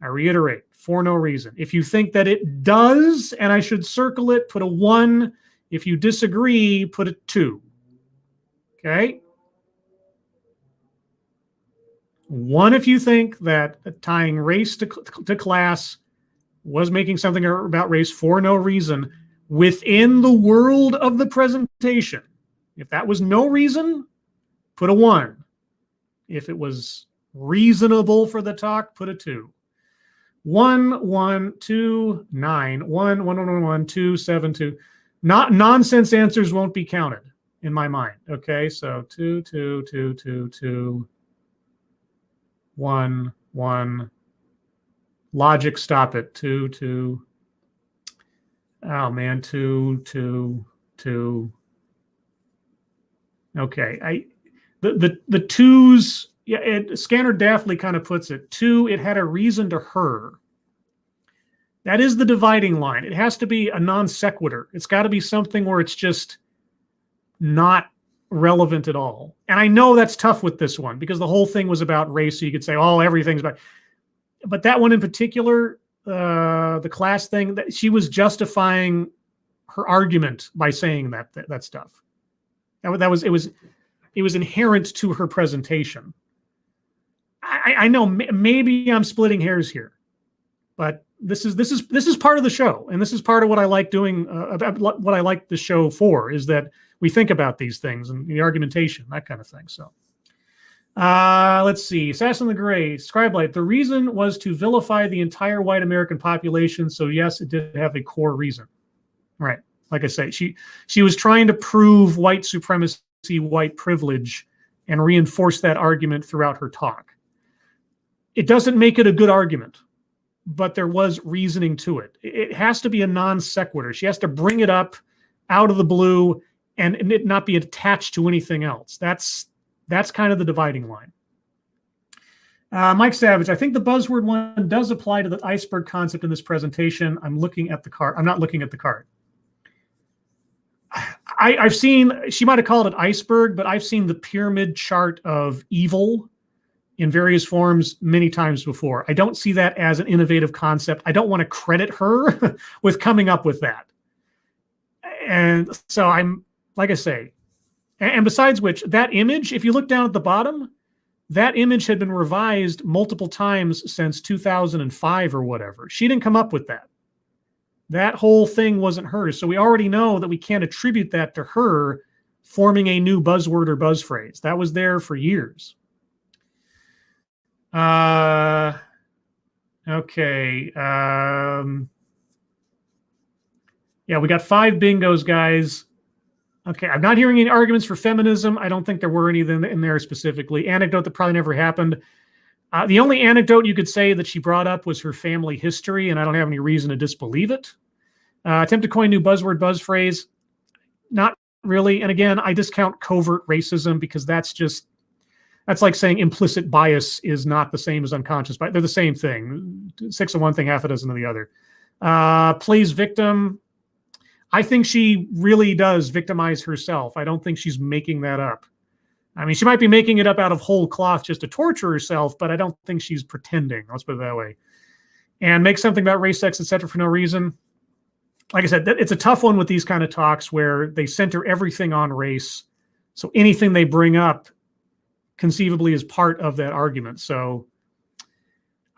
I reiterate, for no reason. If you think that it does, and I should circle it, put a 1. If you disagree, put a 2. Okay? 1 if you think that tying race to class was making something about race for no reason within the world of the presentation. If that was no reason, put a 1. If it was reasonable for the talk, put a 2. 1, 1, 2, 9, 1, 1, 1, 1, 2, 7, 2. Not nonsense answers won't be counted in my mind. Okay, so 2, 2, 2, 2, 2, 1, 1. Logic, stop it. 2, 2. Oh man, 2, 2, 2. Okay, the twos. Yeah, Scanner Daphne kind of puts it. 2, it had a reason to her. That is the dividing line. It has to be a non sequitur. It's got to be something where it's just not relevant at all. And I know that's tough with this one because the whole thing was about race. So you could say, oh, everything's about. But that one in particular, the class thing, that she was justifying her argument by saying that stuff. It was inherent to her presentation. I know maybe I'm splitting hairs here, but this is part of the show, and this is part of what I like doing. What I like the show for is that we think about these things and the argumentation, that kind of thing. So, let's see. Assassin the Gray, Scribelight. The reason was to vilify the entire white American population. So yes, it did have a core reason, right? Like I say, she was trying to prove white supremacy, white privilege, and reinforce that argument throughout her talk. It doesn't make it a good argument, but there was reasoning to it. It has to be a non sequitur. She has to bring it up out of the blue and it not be attached to anything else. That's kind of the dividing line. Mike Savage, I think the buzzword one does apply to the iceberg concept in this presentation. I'm looking at the card. I'm not looking at the card. I've seen, she might have called it iceberg, but I've seen the pyramid chart of evil in various forms many times before. I don't see that as an innovative concept. I don't want to credit her with coming up with that. And so I'm, like I say, and besides which, that image, if you look down at the bottom, that image had been revised multiple times since 2005 or whatever. She didn't come up with that. That whole thing wasn't hers. So we already know that we can't attribute that to her forming a new buzzword or buzz phrase. That was there for years. Okay. Yeah, we got 5 bingos, guys. Okay, I'm not hearing any arguments for feminism. I don't think there were any in there specifically. Anecdote that probably never happened. The only anecdote you could say that she brought up was her family history, and I don't have any reason to disbelieve it. Attempt to coin new buzzword, buzz phrase. Not really. And again, I discount covert racism because that's like saying implicit bias is not the same as unconscious bias. They're the same thing. 6 of one thing, half a dozen of the other. Plays victim. I think she really does victimize herself. I don't think she's making that up. I mean, she might be making it up out of whole cloth just to torture herself, but I don't think she's pretending. Let's put it that way. And make something about race, sex, etc. for no reason. Like I said, it's a tough one with these kind of talks where they center everything on race. So anything they bring up conceivably is part of that argument. So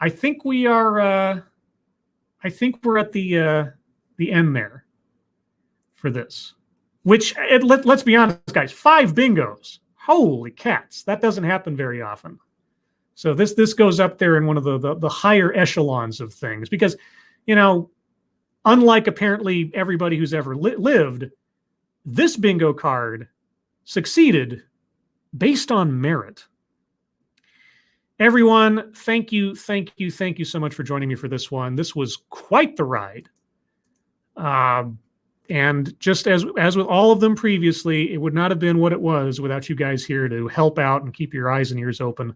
I think we are, I think we're at the end there for this, which let's be honest, guys, 5 bingos. Holy cats. That doesn't happen very often. So this goes up there in one of the higher echelons of things because, you know, unlike apparently everybody who's ever lived, this bingo card succeeded based on merit. Everyone, thank you so much for joining me for this one. This was quite the ride. And just as with all of them previously, it would not have been what it was without you guys here to help out and keep your eyes and ears open.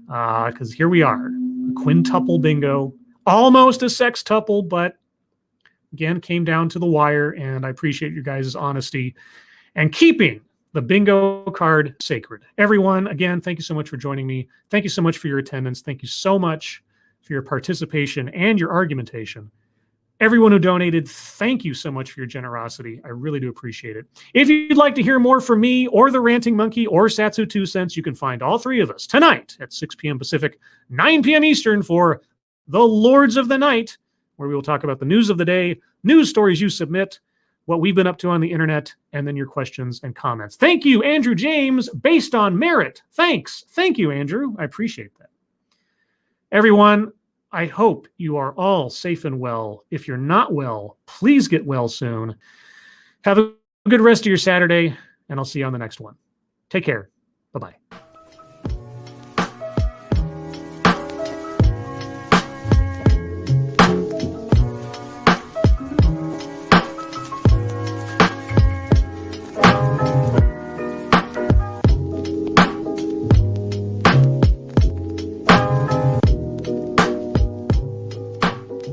Because here we are, a quintuple bingo, almost a sextuple, but again, came down to the wire, and I appreciate you guys' honesty and keeping the bingo card sacred. Everyone, again, thank you so much for joining me. Thank you so much for your attendance. Thank you so much for your participation and your argumentation. Everyone who donated, thank you so much for your generosity. I really do appreciate it. If you'd like to hear more from me or the Ranting Monkey or Satsu 2 Cents, you can find all three of us tonight at 6 p.m. Pacific, 9 p.m. Eastern for The Lords of the Night, where we will talk about the news of the day, news stories you submit, what we've been up to on the internet, and then your questions and comments. Thank you, Andrew James, based on merit. Thanks. Thank you, Andrew. I appreciate that. Everyone, I hope you are all safe and well. If you're not well, please get well soon. Have a good rest of your Saturday, and I'll see you on the next one. Take care. Bye-bye.